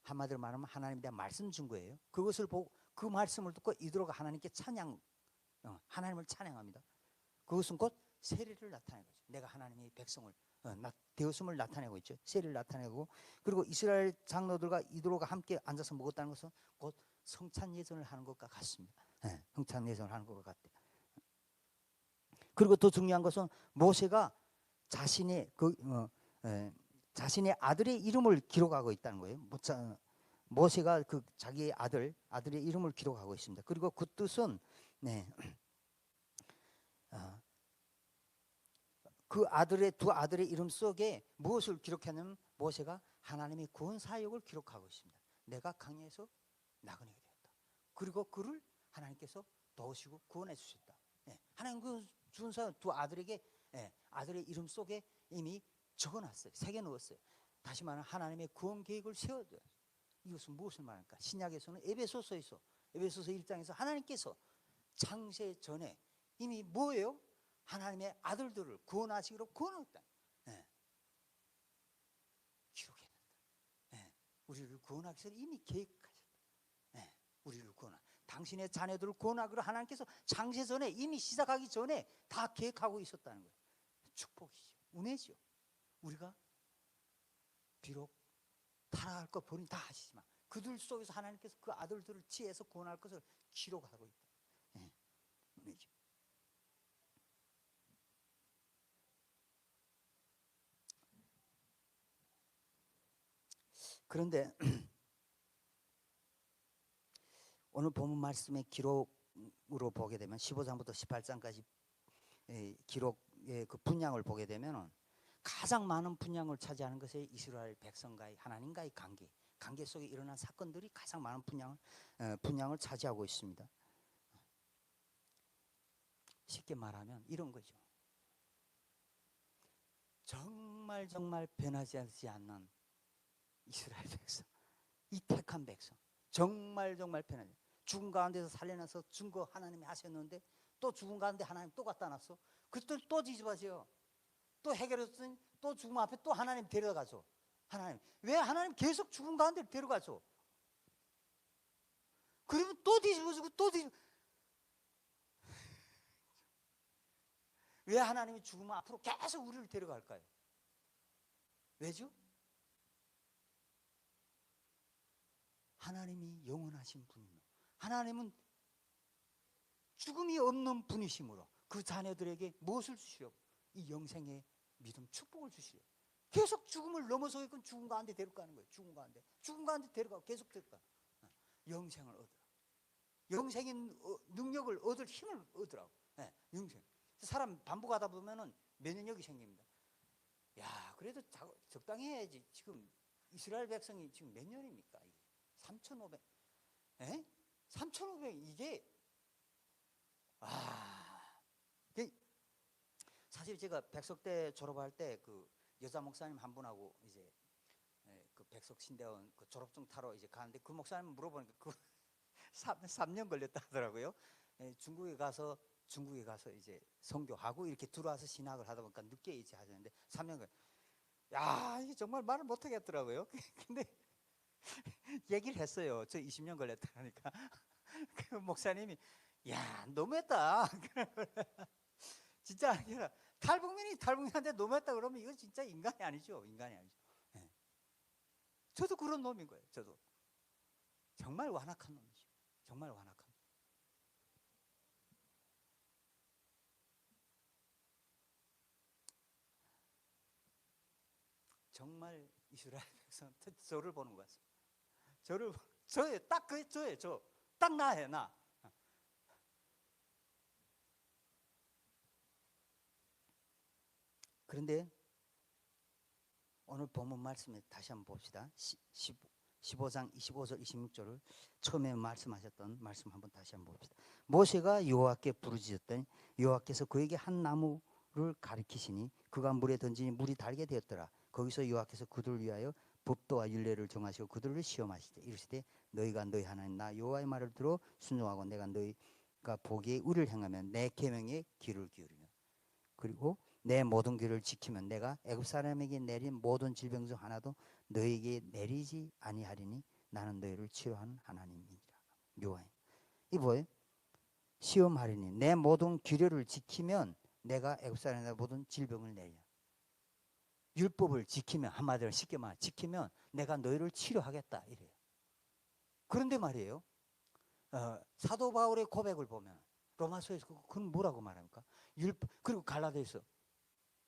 한마디로 말하면 하나님에 대한 말씀 준 거예요. 그것을 보고 그 말씀을 듣고 이들가 하나님께 하나님을 찬양합니다. 그것은 곧 세례를 나타내는 거죠. 내가 하나님의 백성을 되었음을 나타내고 있죠. 세례를 나타내고 그리고 이스라엘 장로들과 이드로가 함께 앉아서 먹었다는 것은 곧 성찬 예전을 하는 것과 같습니다. 성찬 예전을 하는 것과 같대. 그리고 더 중요한 것은 모세가 자신의 아들의 이름을 기록하고 있다는 거예요. 모세가 그 자기의 아들의 이름을 기록하고 있습니다. 그리고 그 뜻은 그 두 아들의 이름 속에 무엇을 기록했냐면 모세가 하나님의 구원 사역을 기록하고 있습니다. 내가 강에서 나그네가 되었다. 그리고 그를 하나님께서 도우시고 구원해 주셨다. 예, 하나님 그 준사 두 아들에게 아들의 이름 속에 이미 적어놨어요. 새겨넣었어요. 다시 말하면 하나님의 구원 계획을 세워줘요. 이것은 무엇을 말할까? 신약에서는 에베소서에서 에베소서 1장에서 하나님께서 창세 전에 이미 뭐예요? 하나님의 아들들을 구원하시기로 구원했다. 기록해놨다. 우리를 구원하기 위해서 이미 계획하셨다. 우리를 구원하. 당신의 자녀들을 구원하기로 하나님께서 창세 전에 이미 시작하기 전에 다 계획하고 있었다는 거예요. 축복이죠. 은혜죠. 우리가 비록 타락할 것 본인 다 아시지만 그들 속에서 하나님께서 그 아들들을 지혜해서 구원할 것을 기록하고 있다. 은혜죠. 그런데 오늘 본문 말씀의 기록으로 보게 되면 15장부터 18장까지 기록의 그 분량을 보게 되면 가장 많은 분량을 차지하는 것이 이스라엘 백성과의 하나님과의 관계 속에 일어난 사건들이 가장 많은 분량을 차지하고 있습니다. 쉽게 말하면 이런 거죠. 정말 변하지 않는 이스라엘 백성, 이 택한 백성, 정말 변하지. 죽은 가운데서 살려내서 증거 하나님이 하셨는데 또 죽은 가운데 하나님 또 갖다 놨어. 그때 또 뒤집어져요. 또 해결했더니 또 죽음 앞에 또 하나님 데려가죠. 하나님 왜 하나님 계속 죽은 가운데 데려가죠? 그러면 또 뒤집어지고 또 뒤집어. 왜 하나님이 죽음 앞으로 계속 우리를 데려갈까요? 왜죠? 하나님이 영원하신 분이며 하나님은 죽음이 없는 분이시므로 그 자녀들에게 무엇을 주시려고? 이 영생의 믿음, 축복을 주시려고. 계속 죽음을 넘어서 있건 죽음 가운데 데려가는 거예요. 죽음 가운데 데려가고 계속 데려가. 영생을 얻으라. 영생의 능력을 얻을 힘을 얻으라고. 영생. 사람 반복하다 보면은 면역력이 생깁니다. 야, 그래도 적당히 해야지. 지금 이스라엘 백성이 지금 몇 년입니까? 3,500. 3,500 이게 사실 제가 백석대 졸업할 때 그 여자 목사님 한 분하고 이제 그 백석 신대원 그 졸업증 타러 이제 가는데 그 목사님 물어보니까 그 3년 걸렸다 하더라고요. 중국에 가서 이제 선교하고 이렇게 들어와서 신학을 하다 보니까 늦게 이제 하셨는데 3년 걸. 야, 이게 정말 말을 못 하겠더라고요. 근데 얘기를 했어요. 저 20년 걸렸다니까. 그 목사님이 야, 너무했다. 진짜 아니라 탈북민한테 너무했다 그러면 이건 진짜 인간이 아니죠. 저도 그런 놈인 거예요. 저도 정말 완악한 놈이죠. 정말 완악한 놈. 정말 이스라엘 백성 저를 보는 것 같습니다. 저예요. 저예요. 딱 나예요. 나. 그런데 오늘 본문 말씀에 다시 한번 봅시다. 15장 25절 26절을 처음에 말씀하셨던 말씀 한번 다시 한번 봅시다. 모세가 여호와께 부르짖었더니 여호와께서 그에게 한 나무를 가리키시니 그가 물에 던지니 물이 달게 되었더라. 거기서 여호와께서 그들을 위하여 법도와 율례를 정하시고 그들을 시험하시되 이르시되 너희가 너희 하나님 나 여호와의 말을 들어 순종하고 내가 너희가 보기에 의를 행하면 내 계명에 귀를 기울이며 그리고 내 모든 길을 지키면 내가 애굽 사람에게 내린 모든 질병 중 하나도 너희에게 내리지 아니하리니 나는 너희를 치료하는 하나님이니라. 여호와여. 이 뭐예요? 시험하리니 내 모든 규례를 지키면 내가 애굽 사람의 모든 질병을 내려. 율법을 지키면 한마디로 쉽게 말 지키면 내가 너희를 치료하겠다 이래요. 그런데 말이에요. 사도 바울의 고백을 보면 로마서에서 그건 뭐라고 말합니까? 그리고 갈라디아서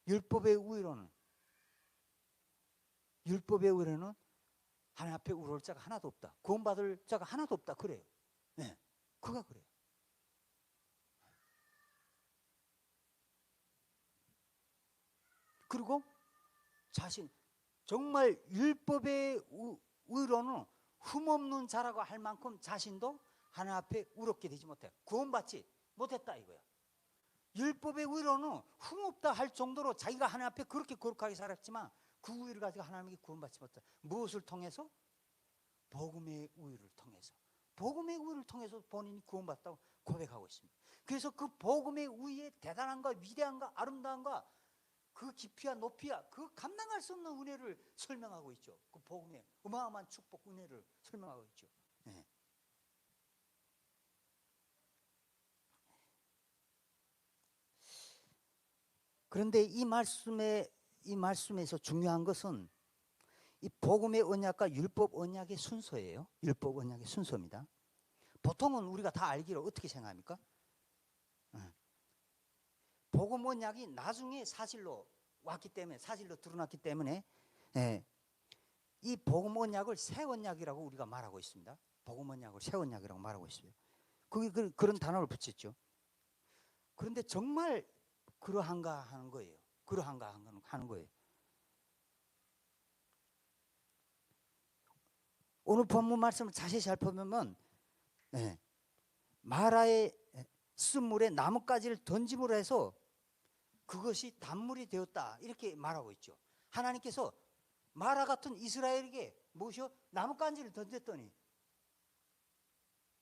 율법의 우위로는 하나님 앞에 우러올 자가 하나도 없다. 구원받을 자가 하나도 없다. 그래요. 네, 그가 그래요. 그리고 자신 정말 율법의 우위로는 흠없는 자라고 할 만큼 자신도 하나님 앞에 의롭게 되지 못해. 구원받지 못했다 이거야. 율법의 의로는 흠없다 할 정도로 자기가 하나님 앞에 그렇게 거룩하게 살았지만 그 의를 가지고 하나님께 구원받지 못했다. 무엇을 통해서? 복음의 의를 통해서. 복음의 의를 통해서 본인이 구원받다고 고백하고 있습니다. 그래서 그 복음의 의의 대단함과 위대함과 아름다움과 그 깊이와 높이와 그 감당할 수 없는 은혜를 설명하고 있죠. 그 복음의 어마어마한 축복 은혜를 설명하고 있죠. 네. 그런데 이 말씀에서 중요한 것은 이 복음의 언약과 율법 언약의 순서예요. 율법 언약의 순서입니다. 보통은 우리가 다 알기로 어떻게 생각합니까? 복음 언약이 나중에 사실로 왔기 때문에, 사실로 드러났기 때문에 이 복음 언약을 새 언약이라고 우리가 말하고 있습니다. 복음 언약을 새 언약이라고 말하고 있어요. 거기 그런 단어를 붙였죠. 그런데 정말 그러한가 하는 거예요. 그러한가 하는 거예요. 오늘 본문 말씀을 자세히 살펴보면 마라의 쓴물에 나뭇가지를 던짐으로 해서 그것이 단물이 되었다 이렇게 말하고 있죠. 하나님께서 마라 같은 이스라엘에게 무엇이요? 나뭇가지를 던졌더니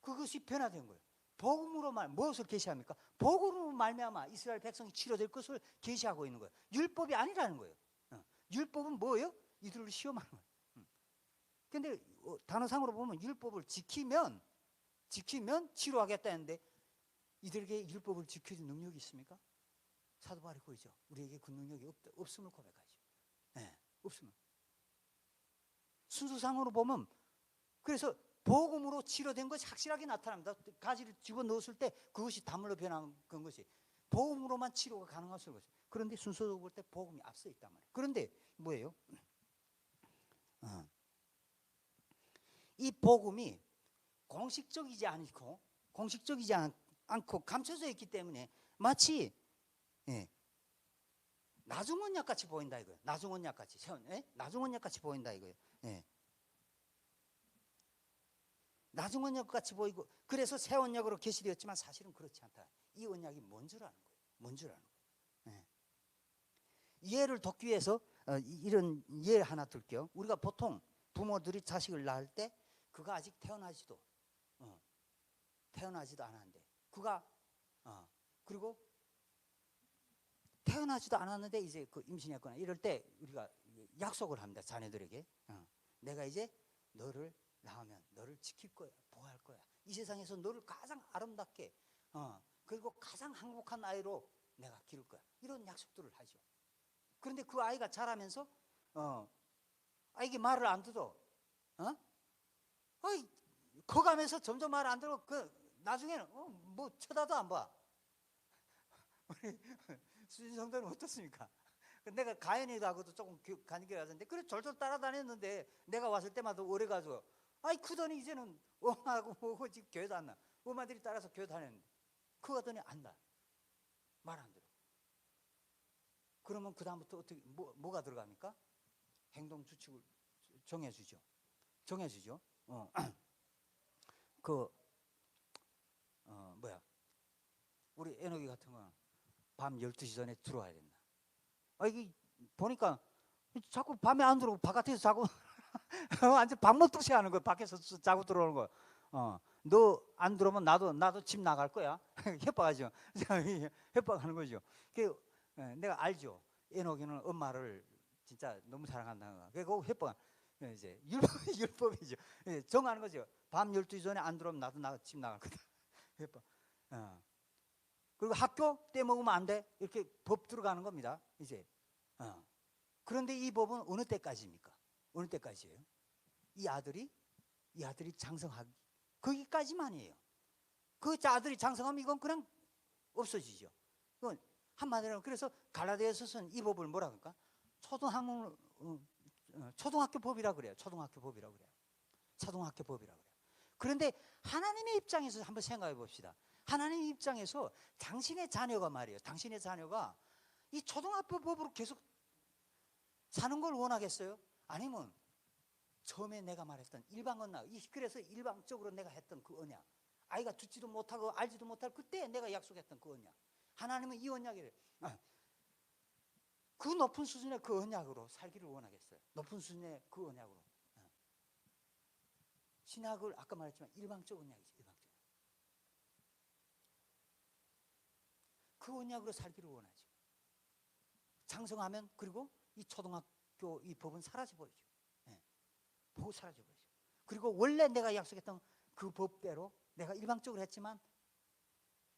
그것이 변화된 거예요. 복음으로 무엇을 계시합니까? 복음으로 말미암아 이스라엘 백성이 치료될 것을 계시하고 있는 거예요. 율법이 아니라는 거예요. 율법은 뭐예요? 이들을 시험하는 거예요. 근데 단어상으로 보면 율법을 지키면 치료하겠다는데 이들에게 율법을 지켜줄 능력이 있습니까? 사도 바울이 그러죠. 우리에게 그 능력이 없음을 고백하죠. 없음을. 순서상으로 보면 그래서 복음으로 치료된 것이 확실하게 나타납니다. 가지를 집어넣었을 때 그것이 단물로 변한 것이 복음으로만 치료가 가능한 것이. 그런데 순서적으로 볼 때 복음이 앞서 있단 말이에요. 그런데 뭐예요? 이 복음이 공식적이지 않고 감춰져 있기 때문에 마치 나중언약 같이 보인다 이거예요. 나중언약 같이 나중언약 같이 보인다 이거예요. 나중언약 같이 보이고 그래서 새 언약으로 계시되었지만 사실은 그렇지 않다. 이 언약이 뭔 줄 아는 거예요. 뭔 줄 아는 거예요. 이해를 돕기 위해서 이런 예 하나 들게요. 우리가 보통 부모들이 자식을 낳을 때 그가 아직 태어나지도 않았는데 그가 그리고 태어나지도 않았는데 이제 그 임신했거나 이럴 때 우리가 약속을 합니다. 자녀들에게 내가 이제 너를 낳으면 너를 지킬 거야, 보호할 거야. 이 세상에서 너를 가장 아름답게 그리고 가장 행복한 아이로 내가 기를 거야. 이런 약속들을 하죠. 그런데 그 아이가 자라면서 아이게 말을 안 듣어. 커가면서 점점 말을 안 들어. 나중에는 뭐 쳐다도 안 봐. 우리 수진 성도는 어떻습니까? 내가 가연이하고도 조금 간격이 가졌는데 그래 졸졸 따라다녔는데 내가 왔을 때마다 오래 가서 크더니 이제는 엄마하고 뭐고 지금 교회도 안 나. 엄마들이 따라서 교회 다녔는데 크더니 안다. 말 안 들어. 그러면 그 다음부터 어떻게 뭐가 들어갑니까? 행동 규칙을 정해주죠. 우리 애녹이 같은 건 밤 12시 전에 들어와야 된다. 이게 보니까 자꾸 밤에 안 들어오고 바깥에서 자고 완전 밥먹듯이 하는 거야. 밖에서 자고 들어오는 거야. 너 안 들어오면 나도 집 나갈 거야. 협박하죠. 협박하는 거죠. 내가 알죠. 애녹이는 엄마를 진짜 너무 사랑한다는 거. 그리고 협박 이제 율법이죠. 정하는 거죠. 밤 12시 전에 안 들어오면 나도 집 나갈 거다. 협박. 그리고 학교 때 먹으면 안 돼. 이렇게 법 들어가는 겁니다. 이제. 그런데 이 법은 어느 때까지입니까? 어느 때까지예요? 이 아들이 장성하기 거기까지만이에요. 그 아들이 장성하면 이건 그냥 없어지죠. 그건 한마디로 그래서 갈라디아서는 이 법을 뭐라 그럴까? 초등학교 법이라 그래요. 초등학교 법이라 그래요. 그런데 하나님의 입장에서 한번 생각해 봅시다. 하나님의 입장에서 당신의 자녀가 말이에요. 당신의 자녀가 이 초등학교 법으로 계속 사는 걸 원하겠어요? 아니면 처음에 내가 말했던 일방 언약, 그래서 일방적으로 내가 했던 그 언약, 아이가 듣지도 못하고 알지도 못할 그때 내가 약속했던 그 언약. 하나님은 이 언약을 그 높은 수준의 그 언약으로 살기를 원하겠어요. 높은 수준의 그 언약으로. 신학을 아까 말했지만 일방적 언약이지. 일방적. 그 언약으로 살기를 원하죠. 장성하면 그리고 이 초등학교 이 법은 사라져버리죠. 보고 사라져버리죠. 그리고 원래 내가 약속했던 그 법대로 내가 일방적으로 했지만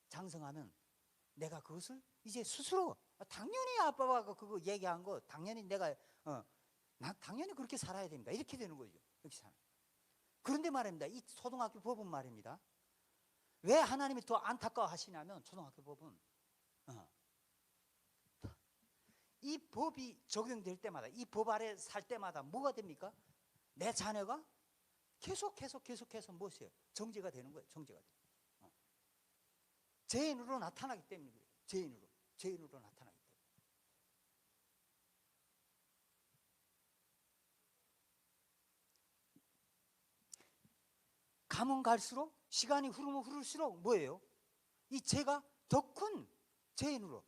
장성하면 내가 그것을 이제 스스로 당연히 아빠가 그거 얘기한 거 당연히 내가 난 당연히 그렇게 살아야 됩니다. 이렇게 되는 거죠. 이렇게 사는. 그런데 말입니다. 이 초등학교 법은 말입니다. 왜 하나님이 더 안타까워 하시냐면 초등학교 법은 이 법이 적용될 때마다 이 법 아래 살 때마다 뭐가 됩니까? 내 자녀가 계속해서 무엇이에요? 정죄가 되는 거예요. 정죄가 돼요. 죄인으로 나타나기 때문에 그래요. 죄인으로 나타나기 때문에. 가면 갈수록 시간이 흐르면 흐를수록 뭐예요? 이 죄가 더 큰 죄인으로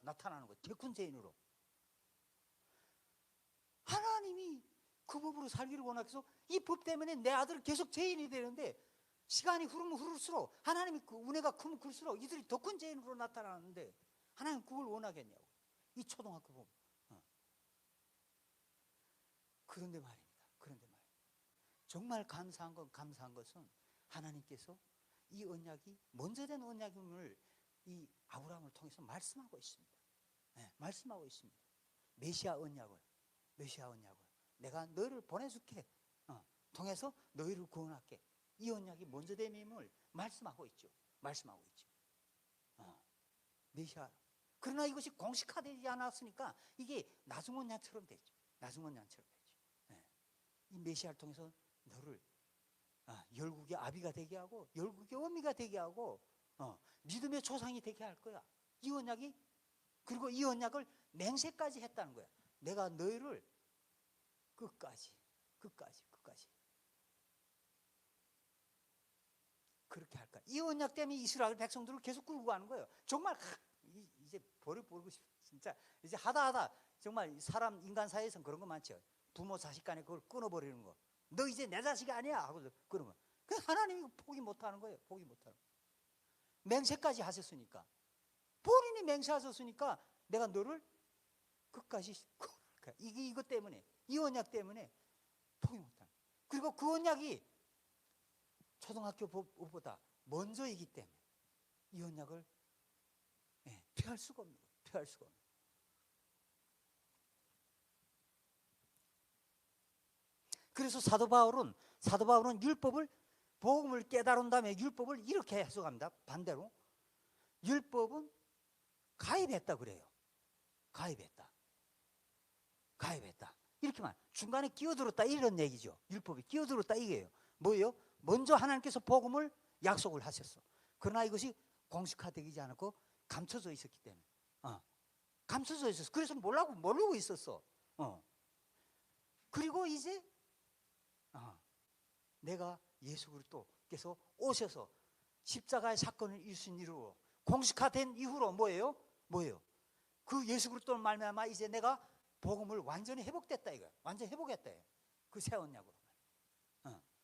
나타나는 거예요. 더 큰 죄인으로. 하나님이 그 법으로 살기를 원하셔서 이 법 때문에 내 아들은 계속 죄인이 되는데 시간이 흐르면 흐를수록 하나님이 그 은혜가 크면 클수록 이들이 더 큰 죄인으로 나타나는데 하나님 그걸 원하겠냐고. 이 초등학교 법. 그런데 말입니다. 정말 감사한 것은 하나님께서 이 언약이 먼저 된 언약임을 이 아브라함을 통해서 말씀하고 있습니다. 말씀하고 있습니다. 메시아 언약을 내가 너희를 보내줄게. 통해서 너희를 구원할게. 이 언약이 먼저 됨임을 말씀하고 있죠. 메시아. 그러나 이것이 공식화되지 않았으니까 이게 나중 언약처럼 되죠. 이 메시아를 통해서 너를 열국의 아비가 되게 하고 열국의 어미가 되게 하고 믿음의 조상이 되게 할 거야. 이 언약이 그리고 이 언약을 맹세까지 했다는 거야. 내가 너희를 끝까지 그렇게 할 거야. 이 언약 때문에 이스라엘 백성들을 계속 끌고 가는 거예요. 정말 이제 버리고 싶어. 진짜 이제 하다 정말 사람 인간 사이에서는 그런 거 많죠. 부모 자식 간에 그걸 끊어버리는 거. 너 이제 내 자식이 아니야 하고 그러면 그 하나님이 포기 못하는 거예요. 맹세까지 하셨으니까 본인이 맹세하셨으니까 내가 너를 끝까지 이것 때문에 이 언약 때문에 포기 못하는. 그리고 그 언약이 초등학교 법보다 먼저이기 때문에 이 언약을 피할 수가 없는 거예요. 그래서 사도 바울은 율법을 복음을 깨달은 다음에 율법을 이렇게 해석합니다. 반대로 율법은 가입했다 그래요. 가입했다. 이렇게 말. 중간에 끼어들었다 이런 얘기죠. 율법이 끼어들었다 이게요. 뭐예요? 먼저 하나님께서 복음을 약속을 하셨어. 그러나 이것이 공식화되지 않았고 감춰져 있었기 때문에. 감춰져 있었어. 그래서 모르고 있었어. 그리고 이제 내가 예수 그리스도께서 오셔서 십자가의 사건을 이루어 공식화된 이후로 뭐예요? 그 예수 그리스도를 말미암아 이제 내가 복음을 완전히 회복됐다 이거야. 완전히 회복했다. 그 새 언약으로.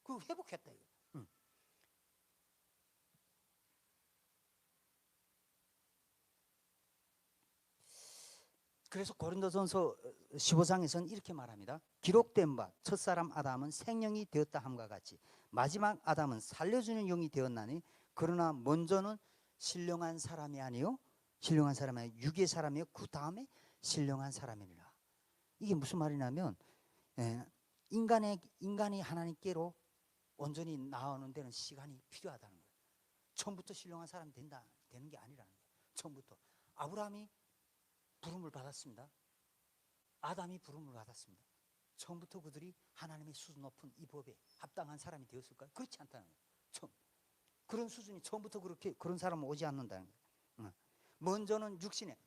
그 회복했다 이거. 그래서 고린도전서 15장에서는 이렇게 말합니다. 기록된 바 첫사람 아담은 생명이 되었다 함과 같이 마지막 아담은 살려주는 영이 되었나니 그러나 먼저는 신령한 사람이 아니요 육의 사람이요 그 다음에 신령한 사람이니라. 이게 무슨 말이냐면 인간이 하나님께로 온전히 나오는 데는 시간이 필요하다는 거예요. 처음부터 신령한 사람이 되는 게 아니라는 거예요. 처음부터 아브라함이 부름을 받았습니다. 아담이 부름을 받았습니다. 처음부터 그들이 하나님의 수준 높은 이 법에 합당한 사람이 되었을까요? 그렇지 않다는 거예요. 처음. 그런 수준이 처음부터 그런 사람은 오지 않는다는 거예요. 먼저는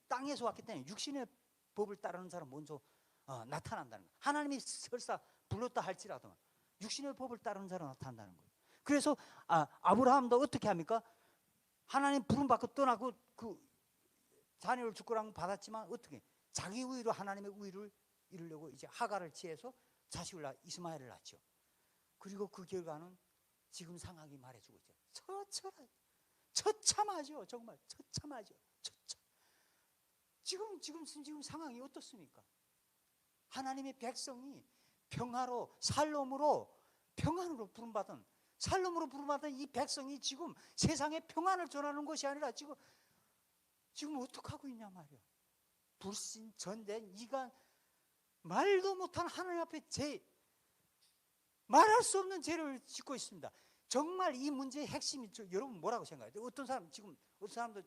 땅에서 왔기 때문에 육신의 법을 따르는 사람은 먼저 나타난다는 거예요. 하나님이 설사 불렀다 할지라도 육신의 법을 따르는 사람은 나타난다는 거예요. 그래서 아브라함도 어떻게 합니까? 하나님 부름 받고 떠나고 그 자녀를 주거랑 받았지만 어떻게 자기 우위로 하나님의 우위를 이루려고 이제 하갈을 취해서 자식을 이스마엘을 낳죠. 그리고 그 결과는 지금 상황이 말해주고 있죠. 처참하죠. 정말 처참하죠. 지금 상황이 어떻습니까? 하나님의 백성이 평화로 살롬으로 부름받은 이 백성이 지금 세상에 평안을 전하는 것이 아니라 지금 어떻게 하고 있냐 말이야. 불신, 전쟁, 이간, 말도 못한 하나님 앞에 말할 수 없는 죄를 짓고 있습니다. 정말 이 문제의 핵심이 여러분 뭐라고 생각해요? 어떤 사람들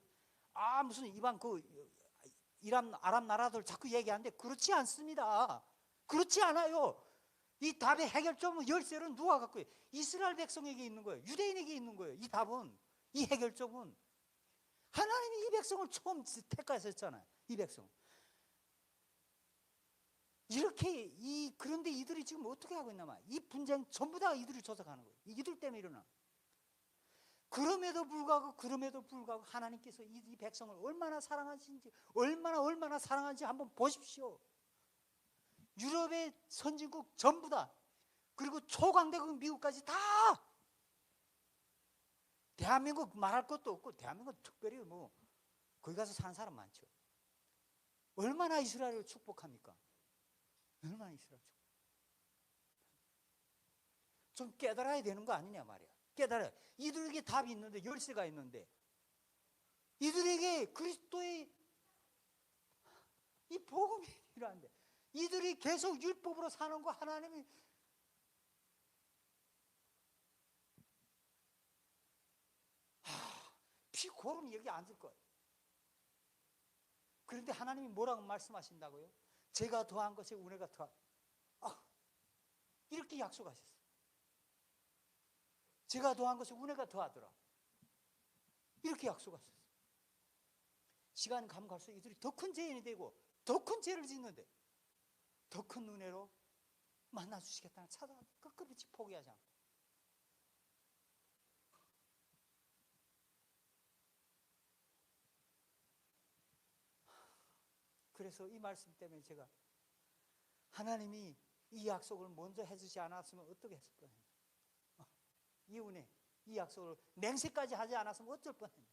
무슨 이방 아랍 나라들 자꾸 얘기하는데 그렇지 않습니다. 그렇지 않아요. 이 답의 해결점은 열쇠는 누가 갖고 있어요? 이스라엘 백성에게 있는 거예요. 유대인에게 있는 거예요. 이 답은, 이 해결점은 하나님이 이 백성을 처음 택하셨잖아요. 이 백성. 이렇게 그런데 이들이 지금 어떻게 하고 있나 말이야. 이 분쟁 전부 다 이들이 조작하는 거예요. 이들 때문에 일어나. 그럼에도 불구하고 하나님께서 이 백성을 얼마나 사랑하시는지, 얼마나 사랑하는지 한번 보십시오. 유럽의 선진국 전부 다, 그리고 초강대국 미국까지 다, 대한민국 말할 것도 없고, 대한민국 특별히 거기 가서 사는 사람 많죠. 얼마나 이스라엘을 축복합니까? 얼마나 이스라엘 축복. 좀 깨달아야 되는 거 아니냐 말이야. 깨달아요. 이들에게 답이 있는데, 열쇠가 있는데, 이들에게 그리스도의 이 복음이 필요한데, 이들이 계속 율법으로 사는 거 하나님이 피 고름 여기 앉을 거예요. 그런데 하나님이 뭐라고 말씀하신다고요? 제가 더한 것에 은혜가 이렇게 약속하셨어요. 제가 더한 것에 은혜가 더하더라. 이렇게 약속하셨어요. 시간이 가면 갈수록 이들이 더 큰 죄인이 되고 더 큰 죄를 짓는데 더 큰 은혜로 만나주시겠다는 찾아 끝끝이 포기하지 않고. 그래서 이 말씀 때문에 제가 하나님이 이 약속을 먼저 해주지 않았으면 어떻게 했을 뻔했나. 이 은혜, 이 약속을 맹세까지 하지 않았으면 어쩔 뻔했나.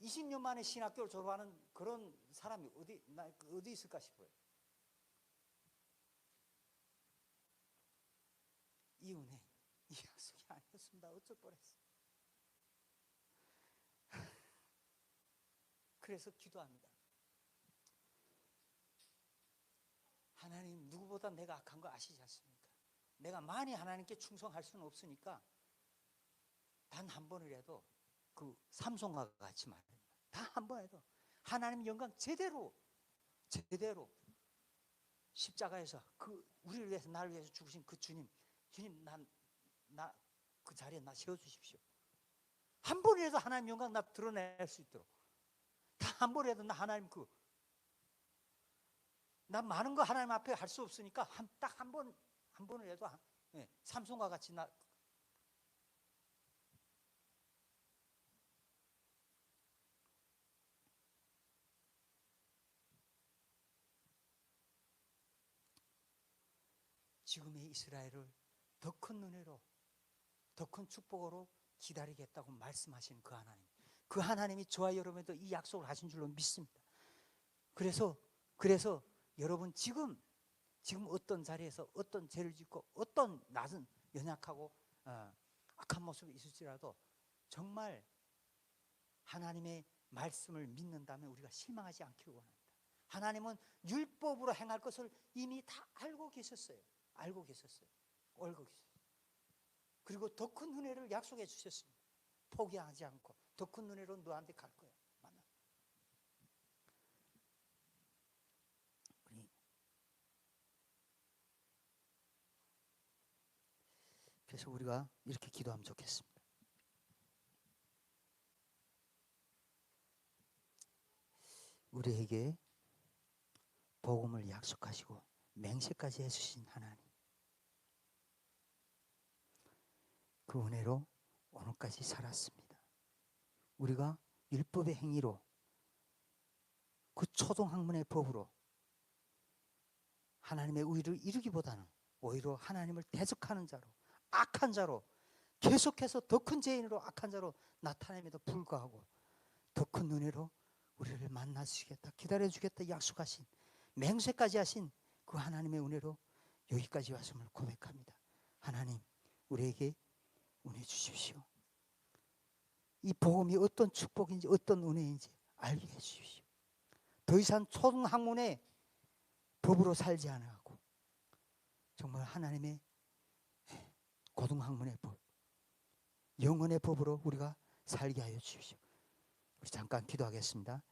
20년 만에 신학교를 졸업하는 그런 사람이 어디 있을까 싶어요. 이 은혜, 이 약속이 아니었습니다. 어쩔 뻔했어요. 그래서 기도합니다. 하나님, 누구보다 내가 악한 거 아시지 않습니까? 내가 많이 하나님께 충성할 수는 없으니까 단 한 번이라도 그 삼손과 같이 말입니다. 단 한 번이라도 하나님 영광 제대로 십자가에서 우리를 위해서 나를 위해서 죽으신 그 주님 그 자리에 나 세워주십시오. 한 번이라도 하나님 영광 나 드러낼 수 있도록 단 한 번이라도 나 하나님 나 많은 거 하나님 앞에 할 수 없으니까 딱 한 번이라도 삼손과 같이 지금의 이스라엘을 더 큰 은혜로 더 큰 축복으로 기다리겠다고 말씀하시는 그 하나님이 저와 여러분에도 이 약속을 하신 줄로 믿습니다. 그래서 여러분 지금 어떤 자리에서 어떤 죄를 짓고 어떤 낮은 연약하고 악한 모습이 있을지라도 정말 하나님의 말씀을 믿는다면 우리가 실망하지 않기를 원합니다. 하나님은 율법으로 행할 것을 이미 다 알고 계셨어요. 그리고 더 큰 은혜를 약속해 주셨습니다. 포기하지 않고 더 큰 은혜로 너한테 갈 거야. 그래서 우리가 이렇게 기도하면 좋겠습니다. 우리에게 복음을 약속하시고 맹세까지 해주신 하나님, 그 은혜로 오늘까지 살았습니다. 우리가 율법의 행위로 그 초등학문의 법으로 하나님의 의를 이루기보다는 오히려 하나님을 대적하는 자로, 악한 자로, 계속해서 더 큰 죄인으로 악한 자로 나타남에도 불구하고 더 큰 은혜로 우리를 만나주시겠다, 기다려주겠다 약속하신, 맹세까지 하신 그 하나님의 은혜로 여기까지 왔음을 고백합니다. 하나님, 우리에게 은혜 주십시오. 이 복음이 어떤 축복인지 어떤 은혜인지 알게 해주십시오. 더 이상 초등학문의 법으로 살지 않아가고 정말 하나님의 고등학문의 법, 영혼의 법으로 우리가 살게 하여 주십시오. 우리 잠깐 기도하겠습니다.